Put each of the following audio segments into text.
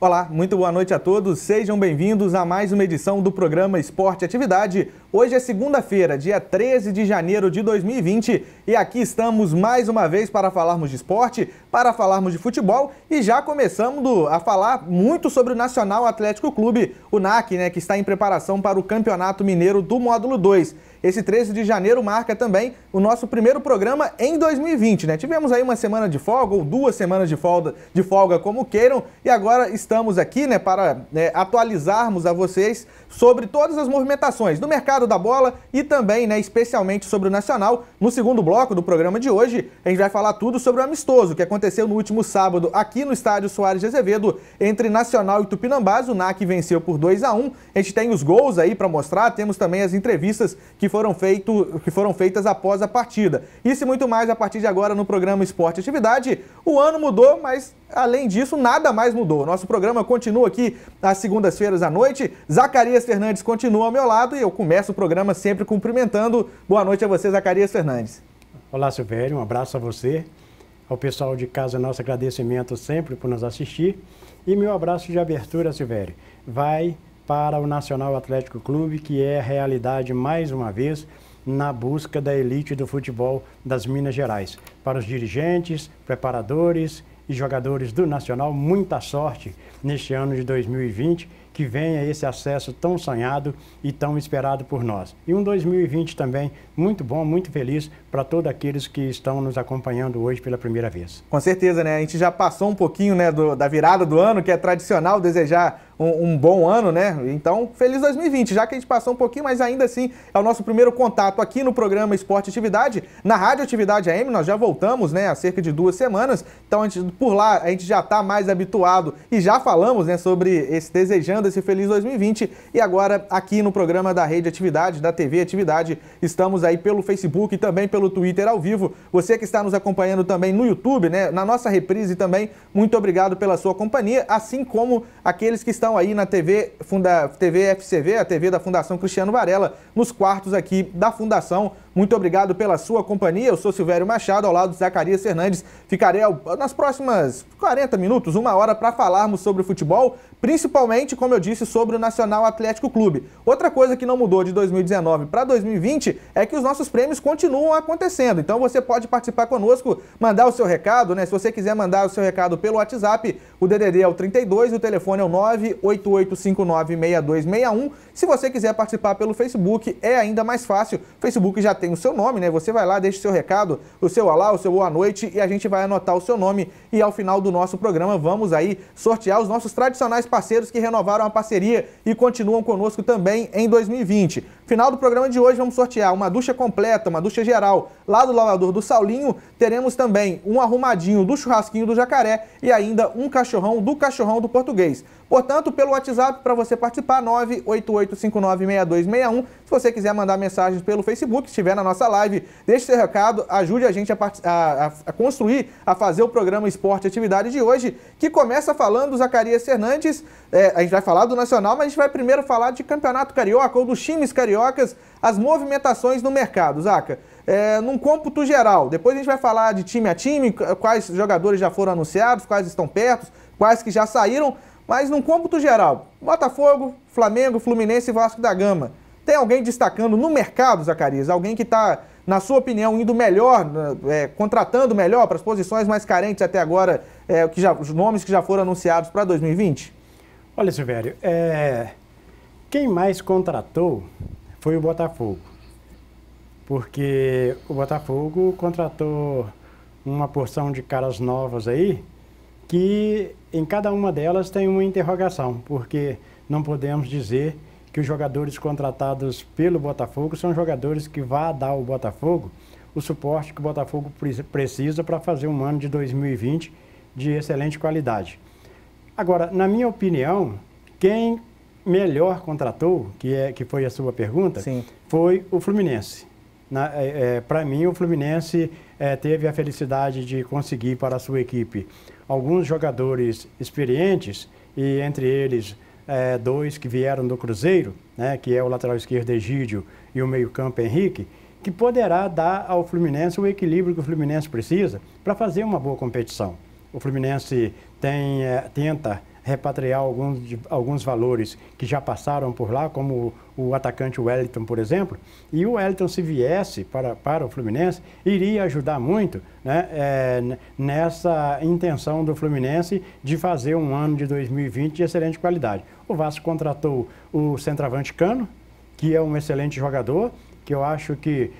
Olá, muito boa noite a todos. Sejam bem-vindos a mais uma edição do programa Esporte Atividade. Hoje é segunda-feira, dia 13 de janeiro de 2020 e aqui estamos mais uma vez para falarmos de esporte, para falarmos de futebol e já começamos a falar muito sobre o Nacional Atlético Clube, o NAC, que está em preparação para o Campeonato Mineiro do Módulo 2. Esse 13 de janeiro marca também o nosso primeiro programa em 2020, Tivemos aí uma semana de folga ou 2 semanas de folga, como queiram, e agora estamos aqui, para atualizarmos a vocês sobre todas as movimentações do mercado da bola e também, especialmente sobre o Nacional. No segundo bloco do programa de hoje, a gente vai falar tudo sobre o amistoso que aconteceu no último sábado aqui no estádio Soares de Azevedo entre Nacional e Tupinambás. O NAC venceu por 2-1. A gente tem os gols aí para mostrar, temos também as entrevistas que foram feitas após a partida. Isso e muito mais a partir de agora no programa Esporte Atividade. O ano mudou, mas além disso, nada mais mudou. Nosso programa continua aqui às segundas-feiras à noite. Zacarias Fernandes continua ao meu lado e eu começo o programa sempre cumprimentando. Boa noite a você, Zacarias Fernandes. Olá, Silvério. Um abraço a você. Ao pessoal de casa, nosso agradecimento sempre por nos assistir. E meu abraço de abertura, Silvério, vai para o Nacional Atlético Clube, que é a realidade, mais uma vez, na busca da elite do futebol das Minas Gerais. Para os dirigentes, preparadores e jogadores do Nacional, muita sorte neste ano de 2020, que venha esse acesso tão sonhado e tão esperado por nós. E um 2020 também muito bom, muito feliz para todos aqueles que estão nos acompanhando hoje pela primeira vez. Com certeza, A gente já passou um pouquinho, da virada do ano, que é tradicional desejar um bom ano, Então, feliz 2020, já que a gente passou um pouquinho, mas ainda assim é o nosso primeiro contato aqui no programa Esporte Atividade, na Rádio Atividade AM. Nós já voltamos, há cerca de 2 semanas, então por lá a gente já está mais habituado e já falamos, sobre desejando esse feliz 2020 e agora aqui no programa da Rede Atividade, da TV Atividade, estamos aí pelo Facebook e também pelo Twitter ao vivo. Você que está nos acompanhando também no YouTube, na nossa reprise também, muito obrigado pela sua companhia, assim como aqueles que estão aí na TV FCV, a TV da Fundação Cristiano Varela, nos quartos aqui da Fundação. Muito obrigado pela sua companhia. Eu sou Silvério Machado, ao lado de Zacarias Fernandes. Ficarei nas próximas 40 minutos, 1 hora, para falarmos sobre o futebol, principalmente, como eu disse, sobre o Nacional Atlético Clube. Outra coisa que não mudou de 2019 para 2020 é que os nossos prêmios continuam acontecendo. Então você pode participar conosco, mandar o seu recado, Se você quiser mandar o seu recado pelo WhatsApp, o DDD é o 32 e o telefone é o 988596261. Se você quiser participar pelo Facebook, é ainda mais fácil. O Facebook já tem o seu nome, Você vai lá, deixa o seu recado, o seu olá, o seu boa noite e a gente vai anotar o seu nome e ao final do nosso programa vamos aí sortear os nossos tradicionais parceiros que renovaram a parceria e continuam conosco também em 2020. Final do programa de hoje vamos sortear uma ducha completa, uma ducha geral lá do lavador do Saulinho. Teremos também um arrumadinho do churrasquinho do Jacaré e ainda um cachorrão do Português. Portanto, pelo WhatsApp, para você participar, 988596261. Se você quiser mandar mensagens pelo Facebook, se estiver na nossa live, deixe seu recado, ajude a gente a construir, a fazer o programa Esporte Atividade de hoje, que começa falando do Zacarias Fernandes. A gente vai falar do Nacional, mas a gente vai primeiro falar de Campeonato Carioca ou dos times cariocas, as movimentações no mercado, Zaca. Num cômputo geral, depois a gente vai falar de time a time, quais jogadores já foram anunciados, quais estão perto, quais que já saíram, mas num cômputo geral, Botafogo, Flamengo, Fluminense e Vasco da Gama. Tem alguém destacando no mercado, Zacarias? Alguém que está, na sua opinião, indo melhor, contratando melhor para as posições mais carentes até agora, os nomes que já foram anunciados para 2020? Olha, Silvério, quem mais contratou foi o Botafogo. Porque o Botafogo contratou uma porção de caras novas aí, que em cada uma delas tem uma interrogação, porque não podemos dizer que os jogadores contratados pelo Botafogo são jogadores que vão dar ao Botafogo o suporte que o Botafogo precisa para fazer um ano de 2020 de excelente qualidade. Agora, na minha opinião, quem melhor contratou, que foi a sua pergunta, Sim, foi o Fluminense. Para mim, o Fluminense teve a felicidade de conseguir para a sua equipe alguns jogadores experientes, e entre eles 2 que vieram do Cruzeiro, que é o lateral esquerdo Egídio e o meio-campo Henrique, que poderá dar ao Fluminense o equilíbrio que o Fluminense precisa para fazer uma boa competição. O Fluminense tenta repatriar alguns valores que já passaram por lá, como o atacante Wellington, por exemplo. E o Wellington, se viesse para o Fluminense, iria ajudar muito, né, nessa intenção do Fluminense de fazer um ano de 2020 de excelente qualidade. O Vasco contratou o centroavante Cano, que é um excelente jogador, que eu acho que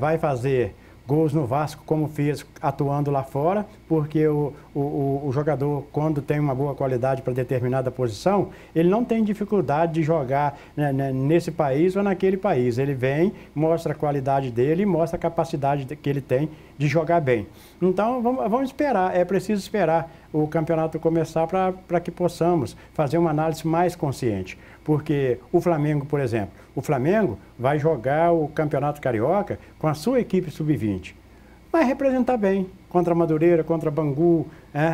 vai fazer gols no Vasco como fez atuando lá fora, porque o jogador, quando tem uma boa qualidade para determinada posição, ele não tem dificuldade de jogar, né, nesse país ou naquele país. Ele vem, mostra a qualidade dele e mostra a capacidade que ele tem de jogar bem. Então, vamos esperar, é preciso esperar o campeonato começar para que possamos fazer uma análise mais consciente. Porque o Flamengo, por exemplo, o Flamengo vai jogar o Campeonato Carioca com a sua equipe sub-20. Vai representar bem contra Madureira, contra Bangu,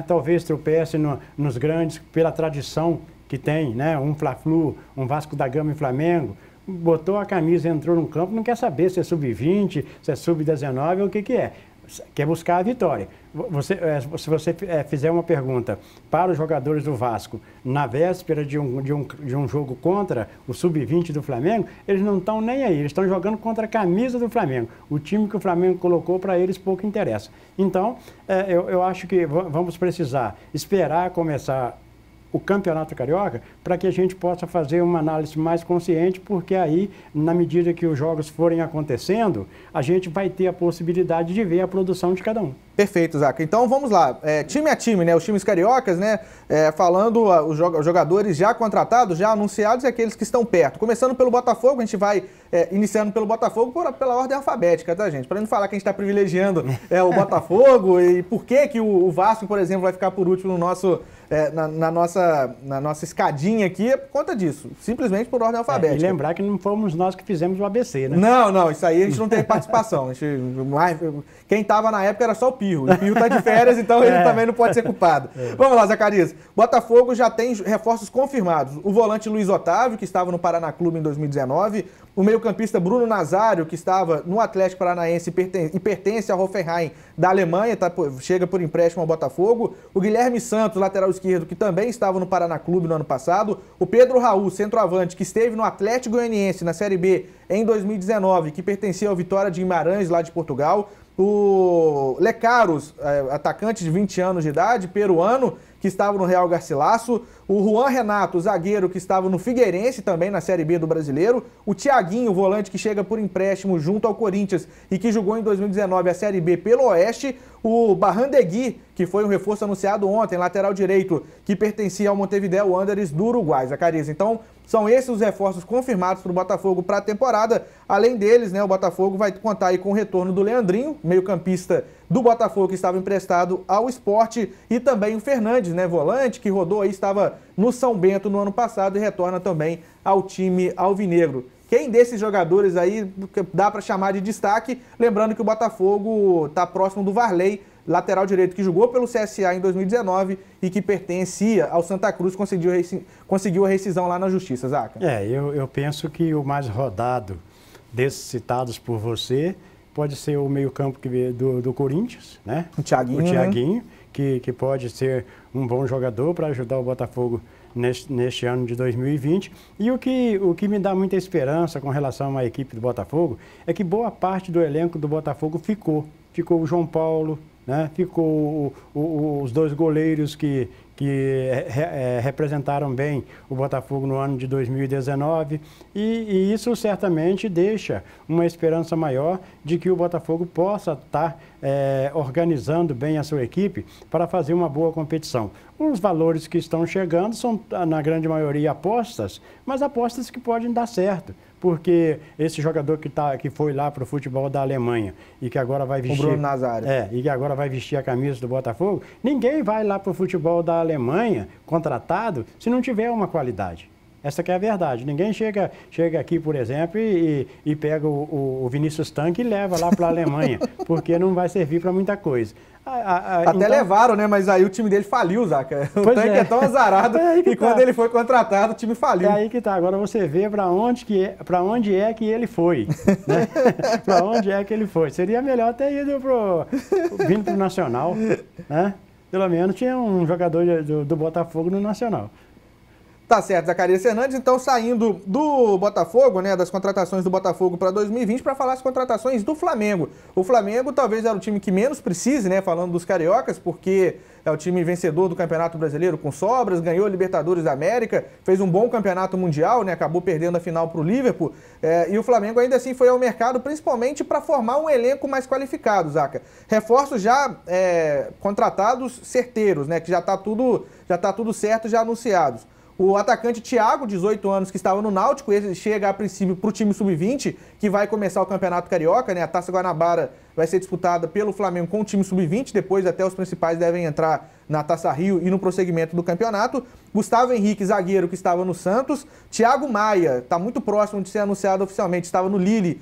talvez tropece nos grandes pela tradição que tem, né? Um Fla-Flu, um Vasco da Gama e Flamengo. Botou a camisa, entrou no campo, não quer saber se é sub-20, se é sub-19 ou o que é. Quer buscar a vitória. Se você fizer uma pergunta para os jogadores do Vasco na véspera de um jogo contra o sub-20 do Flamengo, eles não estão nem aí, eles estão jogando contra a camisa do Flamengo. O time que o Flamengo colocou, para eles pouco interessa. Então, eu acho que vamos precisar esperar começar o Campeonato Carioca para que a gente possa fazer uma análise mais consciente, porque aí, na medida que os jogos forem acontecendo, a gente vai ter a possibilidade de ver a produção de cada um. Perfeito, Zaca. Então vamos lá, time a time, né? Os times cariocas, né? Falando os jogadores já contratados, já anunciados e aqueles que estão perto. Começando pelo Botafogo, a gente vai iniciando pelo Botafogo pela ordem alfabética, tá, gente? Para não falar que a gente está privilegiando o Botafogo e por que o Vasco, por exemplo, vai ficar por último no nosso, na nossa escadinha aqui, é por conta disso. Simplesmente por ordem alfabética. E lembrar que não fomos nós que fizemos o ABC, né? Não, isso aí a gente não tem participação. Quem estava na época era só o Pio. O Pio tá de férias, então ele também não pode ser culpado. Vamos lá, Zacarias. Botafogo já tem reforços confirmados. O volante Luiz Otávio, que estava no Paraná Clube em 2019. O meio-campista Bruno Nazário, que estava no Atlético Paranaense e pertence ao Hoffenheim da Alemanha, chega por empréstimo ao Botafogo. O Guilherme Santos, lateral esquerdo, que também estava no Paraná Clube no ano passado. O Pedro Raul, centroavante, que esteve no Atlético Goianiense na Série B em 2019, que pertencia ao Vitória de Guimarães, lá de Portugal. O Lecaros, atacante de 20 anos de idade, peruano, que estava no Real Garcilasso. O Juan Renato, zagueiro, que estava no Figueirense, também na Série B do Brasileiro. O Thiaguinho, volante, que chega por empréstimo junto ao Corinthians e que jogou em 2019 a Série B pelo Oeste. O Barrandegui, que foi um reforço anunciado ontem, lateral direito, que pertencia ao Montevideo Wanderers do Uruguai, Zacarias. Então, são esses os reforços confirmados para o Botafogo para a temporada. Além deles, né, o Botafogo vai contar aí com o retorno do Leandrinho, meio-campista do Botafogo, que estava emprestado ao Sport, e também o Fernandes, né, volante, que rodou aí, estava no São Bento no ano passado e retorna também ao time alvinegro. Quem desses jogadores aí dá para chamar de destaque? Lembrando que o Botafogo está próximo do Varley, lateral direito, que jogou pelo CSA em 2019 e que pertencia ao Santa Cruz, conseguiu a rescisão lá na Justiça, Zaca. Eu penso que o mais rodado desses citados por você pode ser o meio-campo do Corinthians, né? O Thiaguinho, né? que pode ser um bom jogador para ajudar o Botafogo neste ano de 2020. E o que me dá muita esperança com relação à equipe do Botafogo é que boa parte do elenco do Botafogo ficou. Ficou o João Paulo, né? Ficou os dois goleiros que representaram bem o Botafogo no ano de 2019 e isso certamente deixa uma esperança maior de que o Botafogo possa estar organizando bem a sua equipe para fazer uma boa competição. Os valores que estão chegando são, na grande maioria, apostas, mas apostas que podem dar certo. Porque esse jogador que foi lá para o futebol da Alemanha e que agora vai vestir... O Bruno Nazário. E que agora vai vestir a camisa do Botafogo, ninguém vai lá para o futebol da Alemanha, contratado, se não tiver uma qualidade. Essa que é a verdade. Ninguém chega aqui, por exemplo, e pega o Vinícius Tanque e leva lá para a Alemanha, porque não vai servir para muita coisa. Até então... levaram, né? Mas aí o time dele faliu, Zaca. O Tanque é tão azarado que quando ele foi contratado, o time faliu. É aí que tá. Agora você vê para onde é que ele foi. Né? Para onde é que ele foi. Seria melhor ter ido vindo para o Nacional, né? pelo menos tinha um jogador do Botafogo no Nacional. Tá certo, Zacarias Fernandes. Então, saindo do Botafogo, né, das contratações do Botafogo para 2020, para falar as contratações do Flamengo. O Flamengo talvez era o time que menos precise, né, falando dos cariocas, porque é o time vencedor do Campeonato Brasileiro com sobras, ganhou a Libertadores da América, fez um bom campeonato mundial, né, acabou perdendo a final para o Liverpool. E o Flamengo ainda assim foi ao mercado, principalmente para formar um elenco mais qualificado, Zaca. Reforços já contratados certeiros, né, que já tá tudo certo, já anunciados. O atacante Thiago, 18 anos, que estava no Náutico, ele chega a princípio para o time sub-20, que vai começar o Campeonato Carioca, né? A Taça Guanabara vai ser disputada pelo Flamengo com o time sub-20, depois até os principais devem entrar na Taça Rio e no prosseguimento do campeonato. Gustavo Henrique, zagueiro, que estava no Santos. Thiago Maia, está muito próximo de ser anunciado oficialmente, estava no Lille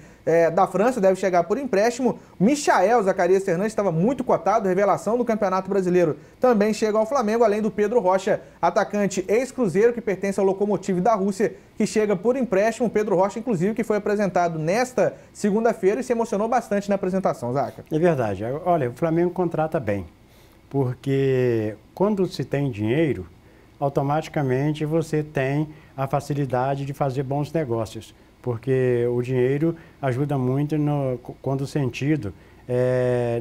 da França, deve chegar por empréstimo. Michael Zacarias Fernandes estava muito cotado, revelação do Campeonato Brasileiro, também chega ao Flamengo, além do Pedro Rocha, atacante ex-Cruzeiro, que pertence ao Lokomotiv da Rússia, que chega por empréstimo. Pedro Rocha, inclusive, que foi apresentado nesta segunda-feira e se emocionou bastante na apresentação, Zaca. É verdade. Olha, o Flamengo contrata bem, porque quando se tem dinheiro, automaticamente você tem a facilidade de fazer bons negócios, porque o dinheiro ajuda muito quando o sentido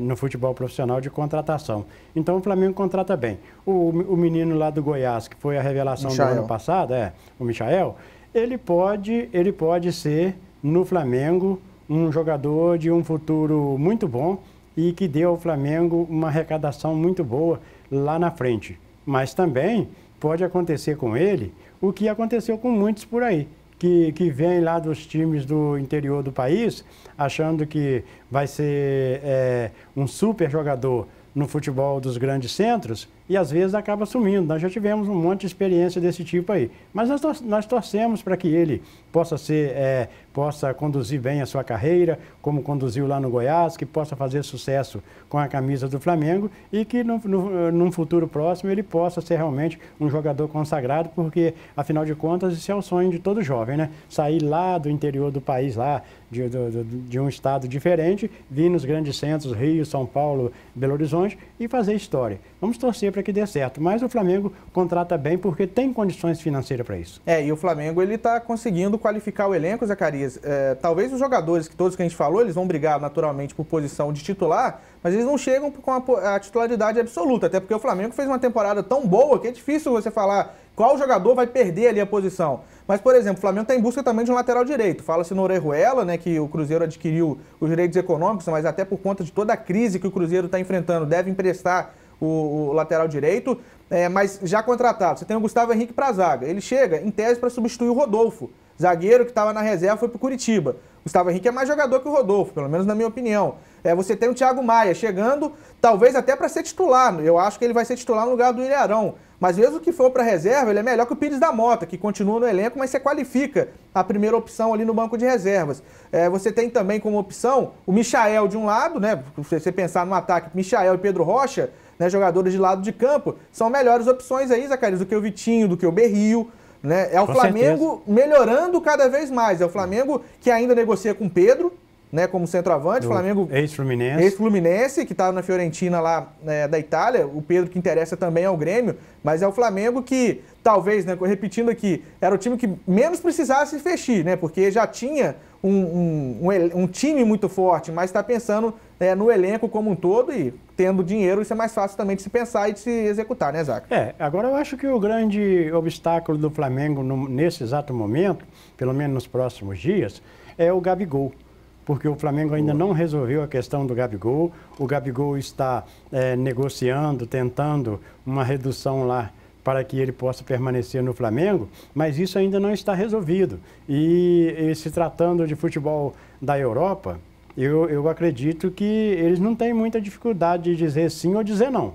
no futebol profissional de contratação. Então o Flamengo contrata bem. O menino lá do Goiás, que foi a revelação do ano passado, o Michael, ele pode ser no Flamengo um jogador de um futuro muito bom e que dê ao Flamengo uma arrecadação muito boa lá na frente. Mas também pode acontecer com ele o que aconteceu com muitos por aí, que vem lá dos times do interior do país, achando que vai ser um super jogador no futebol dos grandes centros e às vezes acaba sumindo. Nós já tivemos um monte de experiência desse tipo aí. Mas nós torcemos para que ele possa conduzir bem a sua carreira, como conduziu lá no Goiás, que possa fazer sucesso com a camisa do Flamengo e que num futuro próximo ele possa ser realmente um jogador consagrado, porque afinal de contas isso é o sonho de todo jovem, né? Sair lá do interior do país, lá de um estado diferente, vir nos grandes centros, Rio, São Paulo, Belo Horizonte, e fazer história. Vamos torcer para que dê certo, mas o Flamengo contrata bem porque tem condições financeiras para isso. E o Flamengo ele está conseguindo qualificar o elenco, Zacarias. Talvez os jogadores, todos que a gente falou, eles vão brigar naturalmente por posição de titular, mas eles não chegam com a titularidade absoluta, até porque o Flamengo fez uma temporada tão boa que é difícil você falar qual jogador vai perder ali a posição. Mas, por exemplo, o Flamengo está em busca também de um lateral direito. Fala-se no Orejuela, né, que o Cruzeiro adquiriu os direitos econômicos, mas até por conta de toda a crise que o Cruzeiro está enfrentando, deve emprestar o lateral direito. Mas já contratado, você tem o Gustavo Henrique para a zaga. Ele chega, em tese, para substituir o Rodolfo, zagueiro que estava na reserva, foi para o Curitiba. Gustavo Henrique é mais jogador que o Rodolfo, pelo menos na minha opinião. Você tem o Thiago Maia chegando, talvez até para ser titular. Eu acho que ele vai ser titular no lugar do Ilharão. Mas mesmo que for para a reserva, ele é melhor que o Pires da Mota, que continua no elenco, mas você qualifica a primeira opção ali no banco de reservas. Você tem também como opção o Michael de um lado, né? Se você pensar no ataque, Michael e Pedro Rocha, né, jogadores de lado de campo, são melhores opções aí, Zacarias, do que o Vitinho, do que o Berrio. Né? É o Flamengo melhorando cada vez mais. É o Flamengo que ainda negocia com o Pedro, né, como centroavante. Flamengo ex-Fluminense, que está na Fiorentina lá da Itália. O Pedro que interessa também ao Grêmio. Mas é o Flamengo que, talvez, né, repetindo aqui, era o time que menos precisasse fechir, né? Porque já tinha um time muito forte, mas está pensando no elenco como um todo e tendo dinheiro, isso é mais fácil também de se pensar e de se executar, né, Zaca? Agora eu acho que o grande obstáculo do Flamengo nesse exato momento, pelo menos nos próximos dias, é o Gabigol. Porque o Flamengo ainda não resolveu a questão do Gabigol. O Gabigol está negociando, tentando uma redução lá para que ele possa permanecer no Flamengo, mas isso ainda não está resolvido. E se tratando de futebol da Europa, eu acredito que eles não têm muita dificuldade de dizer sim ou dizer não.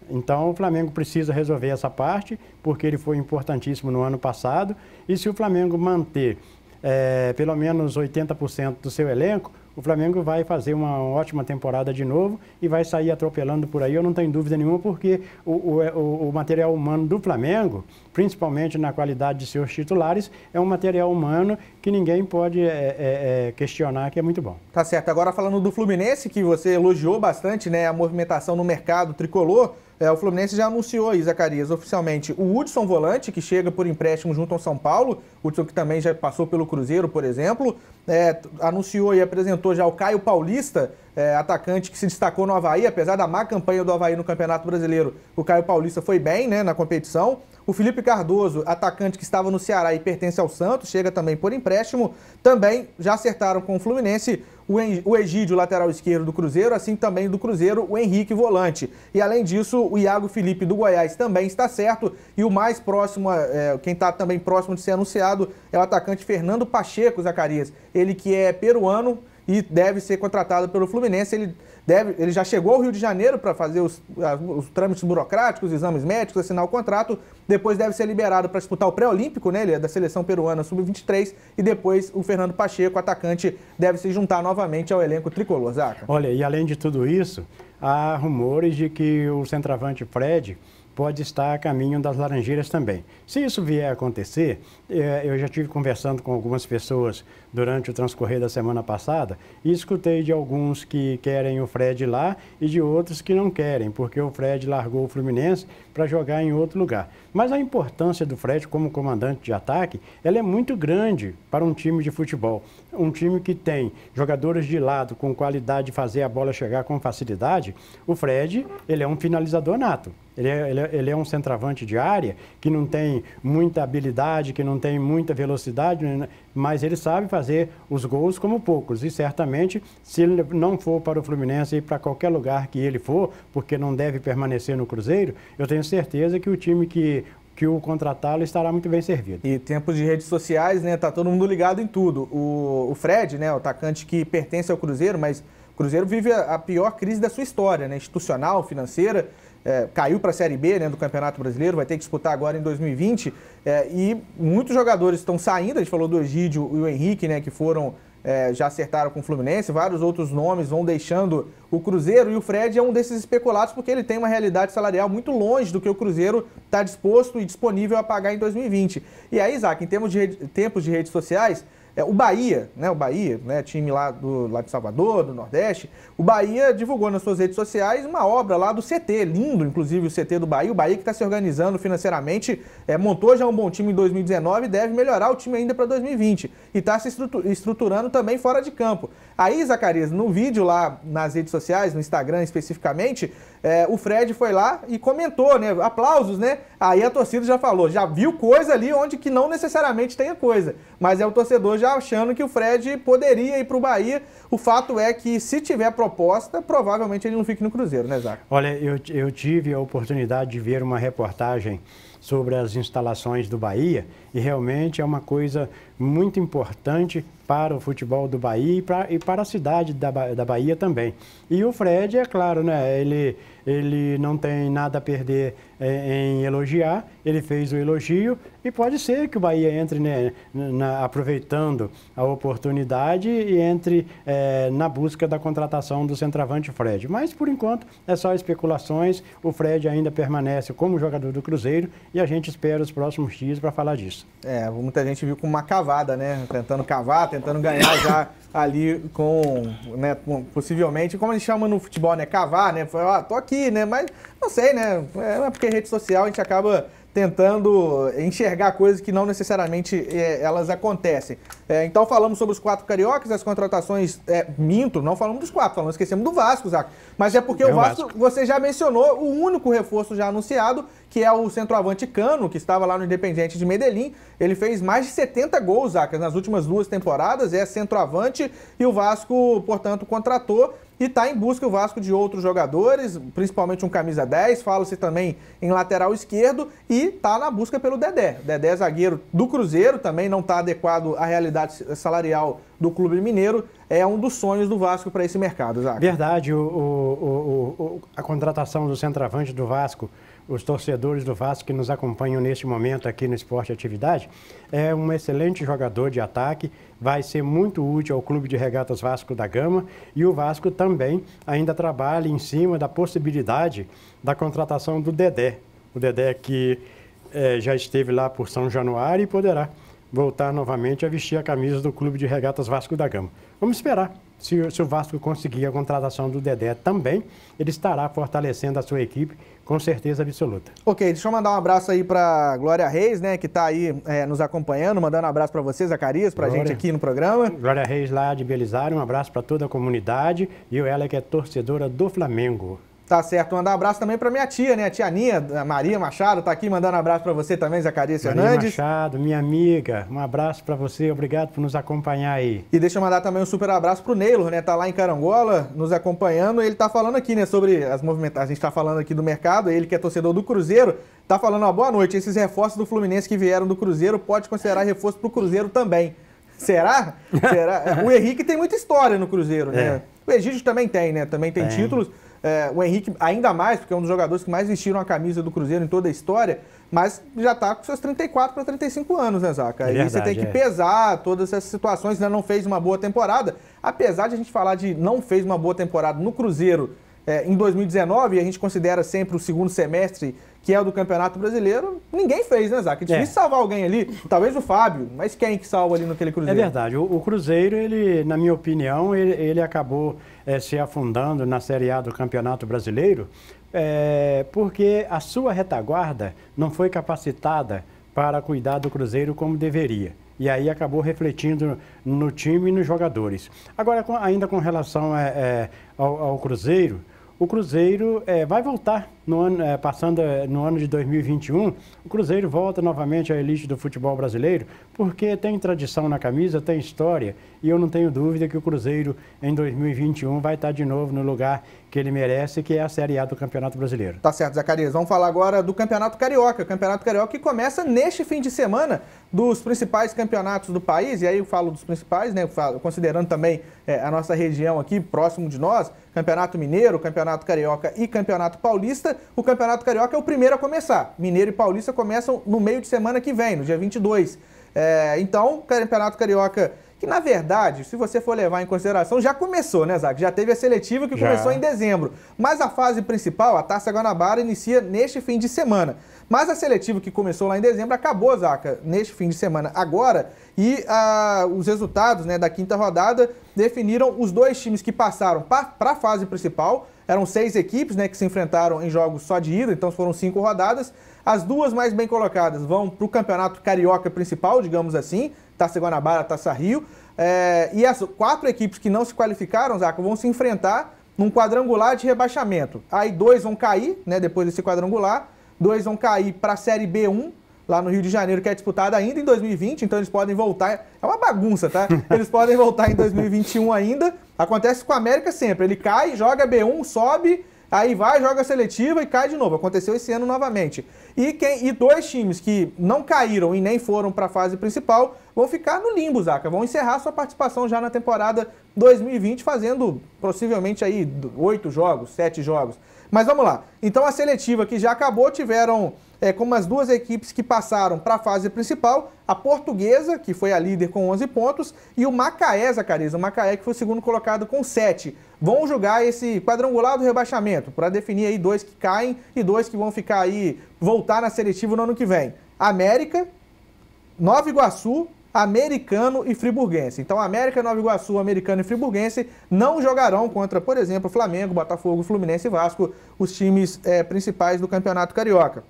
Então o Flamengo precisa resolver essa parte, porque ele foi importantíssimo no ano passado, e se o Flamengo manter pelo menos 80% do seu elenco, o Flamengo vai fazer uma ótima temporada de novo e vai sair atropelando por aí, eu não tenho dúvida nenhuma, porque o material humano do Flamengo, principalmente na qualidade de seus titulares, é um material humano que ninguém pode questionar, que é muito bom. Tá certo. Agora falando do Fluminense, que você elogiou bastante, né, a movimentação no mercado tricolor, o Fluminense já anunciou aí, Zacarias, oficialmente o Hudson volante, que chega por empréstimo junto ao São Paulo, Hudson que também já passou pelo Cruzeiro, por exemplo, anunciou e apresentou já o Caio Paulista, atacante que se destacou no Avaí, apesar da má campanha do Avaí no Campeonato Brasileiro, o Caio Paulista foi bem, né, na competição. O Felipe Cardoso, atacante que estava no Ceará e pertence ao Santos, chega também por empréstimo. Também já acertaram com o Fluminense o Egídio, lateral esquerdo do Cruzeiro, assim também do Cruzeiro, o Henrique, volante. E além disso, o Iago Felipe do Goiás também está certo. E o mais próximo, quem está também próximo de ser anunciado, é o atacante Fernando Pacheco, Zacarias. Ele que é peruano e deve ser contratado pelo Fluminense. Ele já chegou ao Rio de Janeiro para fazer os trâmites burocráticos, os exames médicos, assinar o contrato. Depois deve ser liberado para disputar o pré-olímpico, né? Ele é da seleção peruana sub-23. E depois o Fernando Pacheco, atacante, deve se juntar novamente ao elenco tricolor, Zaca. Olha, e além de tudo isso, há rumores de que o centroavante Fred pode estar a caminho das Laranjeiras também. Se isso vier a acontecer, eu já estive conversando com algumas pessoas durante o transcorrer da semana passada e escutei de alguns que querem o Fred lá e de outros que não querem, porque o Fred largou o Fluminense para jogar em outro lugar. Mas a importância do Fred como comandante de ataque, ela é muito grande para um time de futebol. Um time que tem jogadores de lado com qualidade de fazer a bola chegar com facilidade, o Fred, ele é um finalizador nato. Ele é um centroavante de área que não tem muita habilidade, que não tem muita velocidade, mas ele sabe fazer os gols como poucos. E certamente, se ele não for para o Fluminense e para qualquer lugar que ele for, porque não deve permanecer no Cruzeiro, eu tenho certeza que o time que o contratá-lo estará muito bem servido. E tempos de redes sociais, né? Tá todo mundo ligado em tudo. O Fred, né? O atacante que pertence ao Cruzeiro, mas o Cruzeiro vive a pior crise da sua história, né? Institucional, financeira. Caiu para a Série B, né, do Campeonato Brasileiro, vai ter que disputar agora em 2020, e muitos jogadores estão saindo, a gente falou do Egídio e o Henrique, né, que foram, já acertaram com o Fluminense, vários outros nomes vão deixando o Cruzeiro, e o Fred é um desses especulados porque ele tem uma realidade salarial muito longe do que o Cruzeiro está disposto e disponível a pagar em 2020. E aí, Isaac, em tempos de redes sociais, o Bahia, né, time lá de Salvador, do Nordeste, o Bahia divulgou nas suas redes sociais uma obra lá do CT, lindo, inclusive o CT do Bahia, o Bahia que está se organizando financeiramente, montou já um bom time em 2019 e deve melhorar o time ainda para 2020, e está se estruturando também fora de campo. Aí, Zacarias, no vídeo lá nas redes sociais, no Instagram especificamente, o Fred foi lá e comentou, né, aplausos, né, aí a torcida já falou, já viu coisa ali onde que não necessariamente tenha coisa, mas é o torcedor já achando que o Fred poderia ir para o Bahia. O fato é que, se tiver proposta, provavelmente ele não fique no Cruzeiro, né, Zaca? Olha, eu tive a oportunidade de ver uma reportagem sobre as instalações do Bahia e realmente é uma coisa muito importante para o futebol do Bahia e para a cidade da Bahia também. E o Fred, é claro, né, ele não tem nada a perder em elogiar, ele fez o elogio e pode ser que o Bahia entre, né, aproveitando a oportunidade e entre na busca da contratação do centroavante Fred. Mas, por enquanto, é só especulações, o Fred ainda permanece como jogador do Cruzeiro e a gente espera os próximos dias para falar disso. Muita gente viu com uma cavada, né, tentando cavar, tentando ganhar já ali né, possivelmente, como eles chamam no futebol, né, cavar, né, tô aqui, né, mas não sei, né, é porque rede social a gente acaba tentando enxergar coisas que não necessariamente elas acontecem. Então falamos sobre os 4 cariocas, as contratações, não falamos dos 4, esquecemos do Vasco, Zaca. Mas é porque o Vasco, você já mencionou o único reforço já anunciado, que é o centroavante Cano, que estava lá no Independiente de Medellín. Ele fez mais de 70 gols, Zaca, nas últimas 2 temporadas, é centroavante, e o Vasco, portanto, contratou. E está em busca o Vasco de outros jogadores, principalmente um camisa 10, fala-se também em lateral esquerdo, e está na busca pelo Dedé. Dedé, zagueiro do Cruzeiro, também não está adequado à realidade salarial do Clube Mineiro, é um dos sonhos do Vasco para esse mercado, Zaca. Verdade, a contratação do centroavante do Vasco, os torcedores do Vasco que nos acompanham neste momento aqui no Esporte Atividade, é um excelente jogador de ataque, vai ser muito útil ao Clube de Regatas Vasco da Gama, e o Vasco também ainda trabalha em cima da possibilidade da contratação do Dedé. O Dedé que já esteve lá por São Januário e poderá voltar novamente a vestir a camisa do Clube de Regatas Vasco da Gama. Vamos esperar se o Vasco conseguir a contratação do Dedé também, ele estará fortalecendo a sua equipe com certeza absoluta. Ok, deixa eu mandar um abraço aí para Glória Reis, né, que está aí nos acompanhando, mandando um abraço para você, Zacarias, para a gente aqui no programa. Glória Reis lá de Belisário, um abraço para toda a comunidade, e ela que é torcedora do Flamengo. Tá certo, mandar um abraço também para minha tia, né? A tia Aninha, a Maria Machado, tá aqui mandando um abraço para você também, Zacarias Fernandes. Maria Machado, minha amiga, um abraço para você, obrigado por nos acompanhar aí. E deixa eu mandar também um super abraço pro Neylor, né? Tá lá em Carangola, nos acompanhando. Ele tá falando aqui, né, sobre as movimentações. A gente tá falando aqui do mercado, ele que é torcedor do Cruzeiro, tá falando, ó, boa noite, esses reforços do Fluminense que vieram do Cruzeiro, pode considerar reforço pro Cruzeiro também. Será? Será? O Henrique tem muita história no Cruzeiro, né? O Egídio também tem, né? Também tem títulos. O Henrique ainda mais, porque é um dos jogadores que mais vestiram a camisa do Cruzeiro em toda a história, mas já está com seus 34 para 35 anos, né, Zaca? Aí você tem que pesar todas essas situações, ainda não fez uma boa temporada. Apesar de a gente falar de não fez uma boa temporada no Cruzeiro em 2019, e a gente considera sempre o segundo semestre, que é o do Campeonato Brasileiro, ninguém fez, né, Zaca? É difícil salvar alguém ali, talvez o Fábio, mas quem que salva ali naquele Cruzeiro? É verdade, o Cruzeiro, ele, na minha opinião, ele acabou se afundando na Série A do Campeonato Brasileiro, porque a sua retaguarda não foi capacitada para cuidar do Cruzeiro como deveria. E aí acabou refletindo no time e nos jogadores. Agora, ainda com relação ao Cruzeiro, o Cruzeiro vai voltar, passando no ano de 2021, o Cruzeiro volta novamente à elite do futebol brasileiro, porque tem tradição na camisa, tem história, e eu não tenho dúvida que o Cruzeiro, em 2021, vai estar de novo no lugar que ele merece, que é a Série A do Campeonato Brasileiro. Tá certo, Zacarias. Vamos falar agora do Campeonato Carioca. O Campeonato Carioca que começa neste fim de semana dos principais campeonatos do país, e aí eu falo dos principais, né, considerando também a nossa região aqui, próximo de nós, Campeonato Mineiro, Campeonato Carioca e Campeonato Paulista. O Campeonato Carioca é o primeiro a começar. Mineiro e Paulista começam no meio de semana que vem, no dia 22. Então, o Campeonato Carioca, que na verdade, se você for levar em consideração, já começou, né, Zac? Já teve a seletiva que começou em dezembro. Mas a fase principal, a Taça Guanabara, inicia neste fim de semana. Mas a seletiva que começou lá em dezembro acabou, Zaca, neste fim de semana agora. E os resultados, né, da quinta rodada definiram os dois times que passaram para a fase principal. Eram 6 equipes, né, que se enfrentaram em jogos só de ida, então foram 5 rodadas. As duas mais bem colocadas vão para o Campeonato Carioca principal, digamos assim, Taça Guanabara, Taça Rio. E as 4 equipes que não se qualificaram, Zaca, vão se enfrentar num quadrangular de rebaixamento. Aí 2 vão cair, né, depois desse quadrangular, 2 vão cair para a Série B1, lá no Rio de Janeiro, que é disputada ainda em 2020, então eles podem voltar, é uma bagunça, tá? Eles podem voltar em 2021 ainda. Acontece com a América sempre, ele cai, joga B1, sobe, aí vai, joga seletiva e cai de novo. Aconteceu esse ano novamente. E 2 times que não caíram e nem foram para a fase principal vão ficar no limbo, Zaca. Vão encerrar sua participação já na temporada 2020, fazendo possivelmente aí 8 jogos, 7 jogos. Mas vamos lá. Então a seletiva que já acabou, tiveram como as 2 equipes que passaram para a fase principal, a Portuguesa, que foi a líder com 11 pontos, e o Macaé, Zacarias, o Macaé que foi o segundo colocado com 7. Vão jogar esse quadrangular do rebaixamento, para definir aí 2 que caem e 2 que vão ficar aí, voltar na seletiva no ano que vem. América, Nova Iguaçu, Americano e Friburguense. Então, América, Nova Iguaçu, Americano e Friburguense não jogarão contra, por exemplo, Flamengo, Botafogo, Fluminense e Vasco, os times principais do Campeonato Carioca.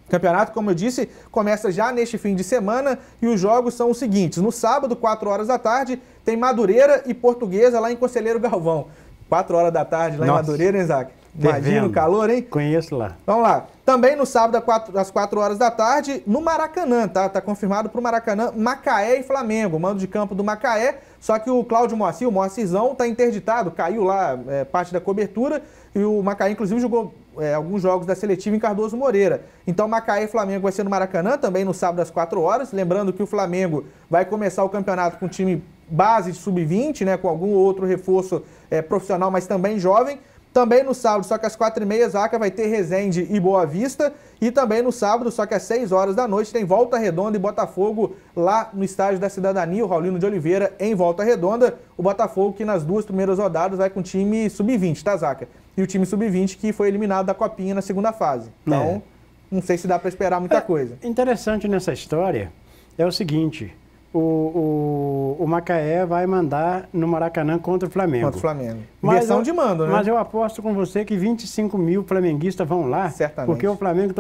O campeonato, como eu disse, começa já neste fim de semana e os jogos são os seguintes. No sábado, 4 horas da tarde, tem Madureira e Portuguesa lá em Conselheiro Galvão. 4 horas da tarde lá em Madureira, hein, Zac? Imagina o calor, hein? Conheço lá. Vamos lá. Também no sábado, às 4 horas da tarde, no Maracanã, tá? Tá confirmado pro Maracanã, Macaé e Flamengo. Mando de campo do Macaé, só que o Cláudio Moacir, o Moacirzão, tá interditado, caiu lá parte da cobertura e o Macaé, inclusive, jogou alguns jogos da seletiva em Cardoso Moreira. Então, Macaé e Flamengo vai ser no Maracanã, também no sábado às 4 horas. Lembrando que o Flamengo vai começar o campeonato com time base de sub-20, né? Com algum outro reforço profissional, mas também jovem. Também no sábado, só que às 4h30, Zaca, vai ter Resende e Boa Vista. E também no sábado, só que às 6 horas da noite, tem Volta Redonda e Botafogo lá no Estádio da Cidadania, o Raulino de Oliveira, em Volta Redonda. O Botafogo que nas 2 primeiras rodadas vai com o time sub-20, tá, Zaca? E o time sub-20 que foi eliminado da Copinha na segunda fase. Então, não sei se dá para esperar muita coisa. Interessante nessa história é o seguinte, o o Macaé vai mandar no Maracanã contra o Flamengo. Contra o Flamengo. Versão de mando, né? Mas eu aposto com você que 25 mil flamenguistas vão lá. Certamente. Porque o Flamengo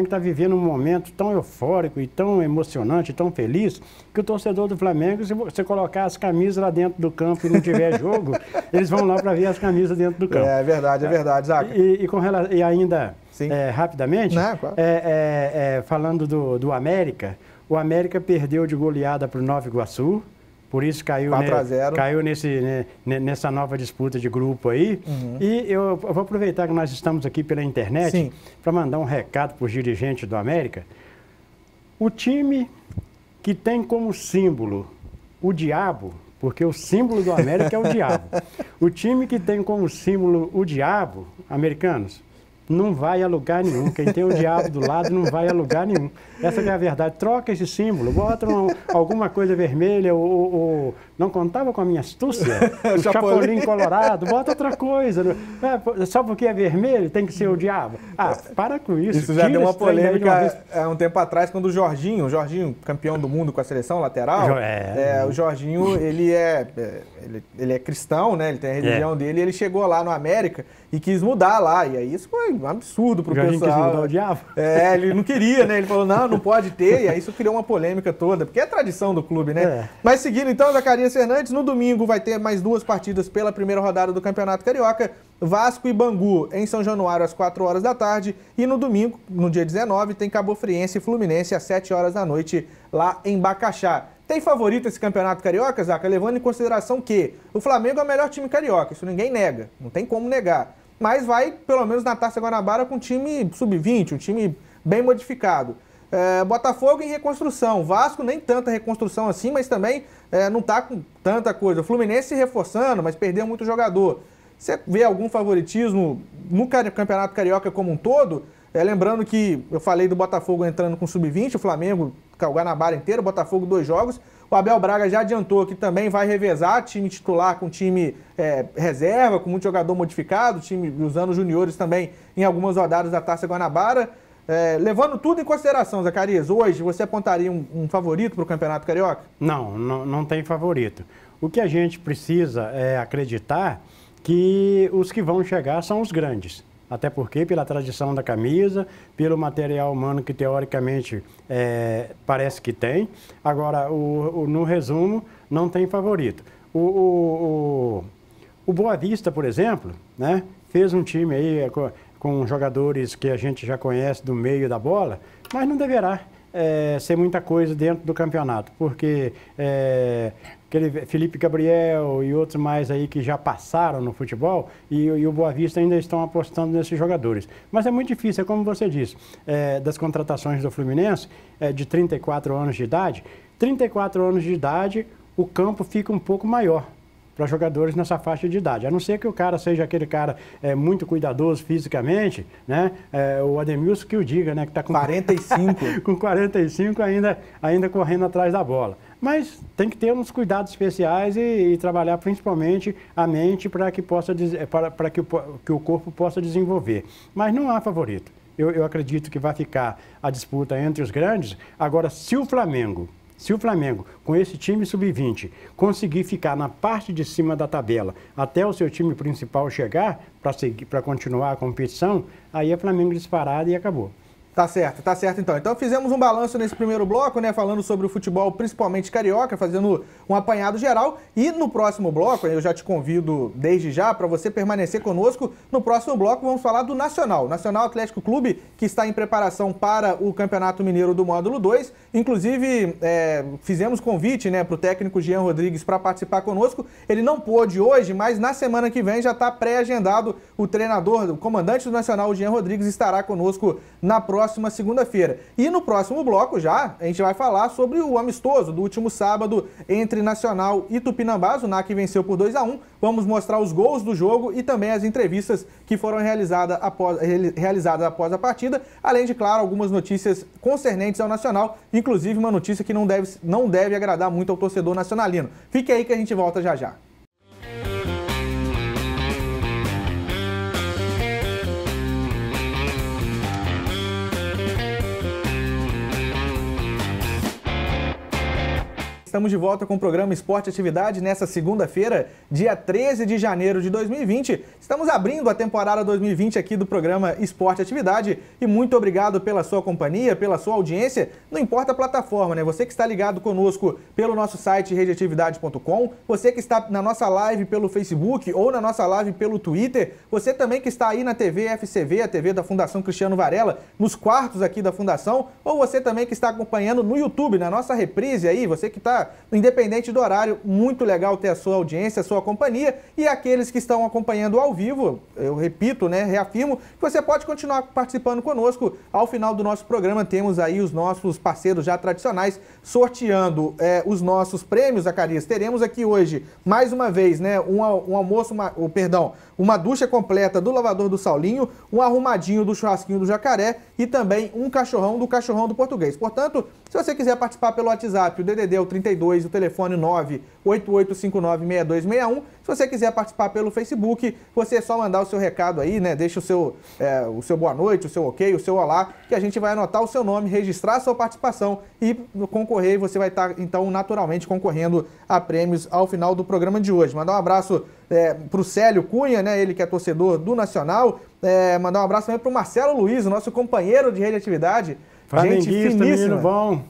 está vivendo um momento tão eufórico e tão emocionante, tão feliz, que o torcedor do Flamengo, se você colocar as camisas lá dentro do campo e não tiver jogo, eles vão lá para ver as camisas dentro do campo. É verdade, Zaca. E ainda, rapidamente, Claro. falando do América, o América perdeu de goleada para o Nova Iguaçu, por isso caiu nessa nova disputa de grupo aí. E eu vou aproveitar que nós estamos aqui pela internet para mandar um recado para os dirigentes do América. O time que tem como símbolo o diabo, porque o símbolo do América é o diabo. O time que tem como símbolo o diabo, americanos, não vai a lugar nenhum. Quem tem o diabo do lado não vai a lugar nenhum. Essa que é a verdade. Troca esse símbolo, bota alguma coisa vermelha, não contava com a minha astúcia, o chapolim colorado, bota outra coisa. Só porque é vermelho tem que ser o diabo. Para com isso. Isso já deu uma polêmica há um tempo atrás, quando o Jorginho, campeão do mundo com a seleção lateral, o Jorginho, ele é cristão, né? Ele tem a religião dele, e ele chegou lá no América e quis mudar lá. E aí isso foi um absurdo pro pessoal. Quis mudar o diabo? Ele não queria, né? Ele falou, não pode ter, e aí isso criou uma polêmica toda, porque é tradição do clube, né? Mas seguindo então, Zacarias Fernandes, no domingo vai ter mais 2 partidas pela primeira rodada do Campeonato Carioca, Vasco e Bangu em São Januário às 4 horas da tarde, e no domingo, no dia 19, tem Cabofriense e Fluminense às 7 horas da noite lá em Bacaxá. Tem favorito esse Campeonato Carioca, Zaca? Levando em consideração que o Flamengo é o melhor time carioca, isso ninguém nega, não tem como negar. Mas vai, pelo menos na Taça Guanabara, com um time sub-20, um time bem modificado. Botafogo em reconstrução, Vasco nem tanta reconstrução assim, mas também não está com tanta coisa. O Fluminense se reforçando, mas perdeu muito jogador. Você vê algum favoritismo no Campeonato Carioca como um todo? Lembrando que eu falei do Botafogo entrando com sub-20, o Flamengo, o Guanabara inteiro, o Botafogo 2 jogos. O Abel Braga já adiantou que também vai revezar time titular com time reserva, com muito jogador modificado, time usando os juniores também em algumas rodadas da Taça Guanabara. Levando tudo em consideração, Zacarias, hoje você apontaria um favorito para o Campeonato Carioca? Não tem favorito. O que a gente precisa é acreditar que os que vão chegar são os grandes. Até porque, pela tradição da camisa, pelo material humano que teoricamente parece que tem. Agora, no resumo, não tem favorito. O Boa Vista, por exemplo, né, fez um time aí com jogadores que a gente já conhece do meio da bola, mas não deverá ser muita coisa dentro do campeonato, porque aquele Felipe Gabriel e outros mais aí que já passaram no futebol e o Boa Vista ainda estão apostando nesses jogadores. Mas é muito difícil, é como você disse, das contratações do Fluminense, de 34 anos de idade, 34 anos de idade, o campo fica um pouco maior para jogadores nessa faixa de idade. A não ser que o cara seja aquele cara muito cuidadoso fisicamente, né? O Ademilson que o diga, né? Que está com 45. Com 45 ainda correndo atrás da bola. Mas tem que ter uns cuidados especiais e trabalhar principalmente a mente para que o corpo possa desenvolver. Mas não há favorito. Eu acredito que vai ficar a disputa entre os grandes. Agora, se o Flamengo, com esse time sub-20, conseguir ficar na parte de cima da tabela até o seu time principal chegar para continuar a competição, aí é Flamengo disparado e acabou. Tá certo então. Então fizemos um balanço nesse primeiro bloco, né, falando sobre o futebol principalmente carioca, fazendo um apanhado geral. E no próximo bloco, eu já te convido desde já para você permanecer conosco. No próximo bloco vamos falar do Nacional Atlético Clube, que está em preparação para o Campeonato Mineiro do Módulo 2. Inclusive, fizemos convite, né, para o técnico Jean Rodrigues para participar conosco. Ele não pôde hoje, mas na semana que vem já está pré-agendado o treinador, o comandante do Nacional, o Jean Rodrigues, estará conosco na próxima segunda-feira. E no próximo bloco já, a gente vai falar sobre o amistoso do último sábado entre Nacional e Tupinambás. O NAC venceu por 2-1. Vamos mostrar os gols do jogo e também as entrevistas que foram realizadas após a partida, além de, claro, algumas notícias concernentes ao Nacional, inclusive uma notícia que não deve agradar muito ao torcedor nacionalino. Fique aí que a gente volta já já. Estamos de volta com o programa Esporte Atividade nessa segunda-feira, dia 13 de janeiro de 2020. Estamos abrindo a temporada 2020 aqui do programa Esporte Atividade e muito obrigado pela sua companhia, pela sua audiência. Não importa a plataforma, né? Você que está ligado conosco pelo nosso site redeatividade.com, você que está na nossa live pelo Facebook ou na nossa live pelo Twitter, você também que está aí na TV FCV, a TV da Fundação Cristiano Varela, nos quartos aqui da Fundação, ou você também que está acompanhando no YouTube, na nossa reprise aí, você que está independente do horário, muito legal ter a sua audiência, a sua companhia, e aqueles que estão acompanhando ao vivo, eu repito, né, reafirmo, que você pode continuar participando conosco. Ao final do nosso programa temos aí os nossos parceiros já tradicionais sorteando os nossos prêmios, Zacarias. Teremos aqui hoje, mais uma vez, né, um almoço, uma ducha completa do Lavador do Saulinho, um arrumadinho do Churrasquinho do Jacaré e também um cachorrão do Português. Portanto, se você quiser participar pelo WhatsApp, o DDD é o 32, o telefone 988596261. Se você quiser participar pelo Facebook, você é só mandar o seu recado aí, né? Deixa o seu boa noite, o seu ok, o seu olá, que a gente vai anotar o seu nome, registrar a sua participação e concorrer. E você vai estar, então, naturalmente concorrendo a prêmios ao final do programa de hoje. Mandar um abraço para o Célio Cunha, né? Ele que é torcedor do Nacional. Mandar um abraço também para o Marcelo Luiz, o nosso companheiro de Radioatividade. Gente finíssima. Bom.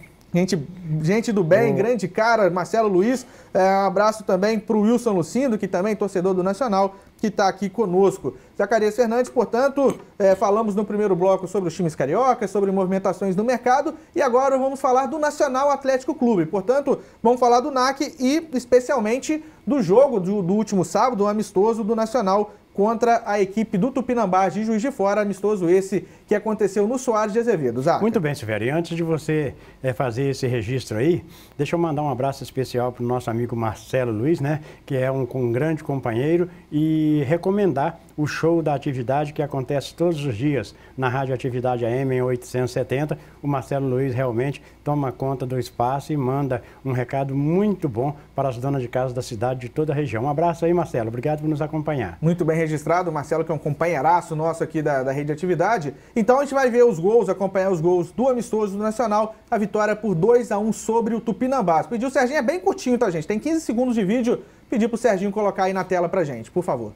Gente do bem, grande cara, Marcelo Luiz. Um abraço também para o Wilson Lucindo, que também é torcedor do Nacional, que está aqui conosco. Zacarias Fernandes, portanto, falamos no primeiro bloco sobre os times cariocas, sobre movimentações no mercado, e agora vamos falar do Nacional Atlético Clube. Portanto, vamos falar do NAC e especialmente do jogo do último sábado, amistoso do Nacional contra a equipe do Tupinambás de Juiz de Fora, amistoso esse que aconteceu no Soares de Azevedo. Zaca. Muito bem, Silvério. E antes de você fazer esse registro aí, deixa eu mandar um abraço especial para o nosso amigo Marcelo Luiz, né, que é um grande companheiro, e recomendar o show da atividade que acontece todos os dias na Rádio Atividade AM em 870. O Marcelo Luiz realmente toma conta do espaço e manda um recado muito bom para as donas de casa da cidade de toda a região. Um abraço aí, Marcelo. Obrigado por nos acompanhar. Muito bem registrado, Marcelo, que é um companheiraço nosso aqui da Rede Atividade. Então a gente vai ver os gols, acompanhar os gols do amistoso do Nacional, a vitória por 2-1 sobre o Tupinambás. Pediu o Serginho, é bem curtinho, tá, gente? Tem 15 segundos de vídeo. Pedi pro Serginho colocar aí na tela pra gente, por favor.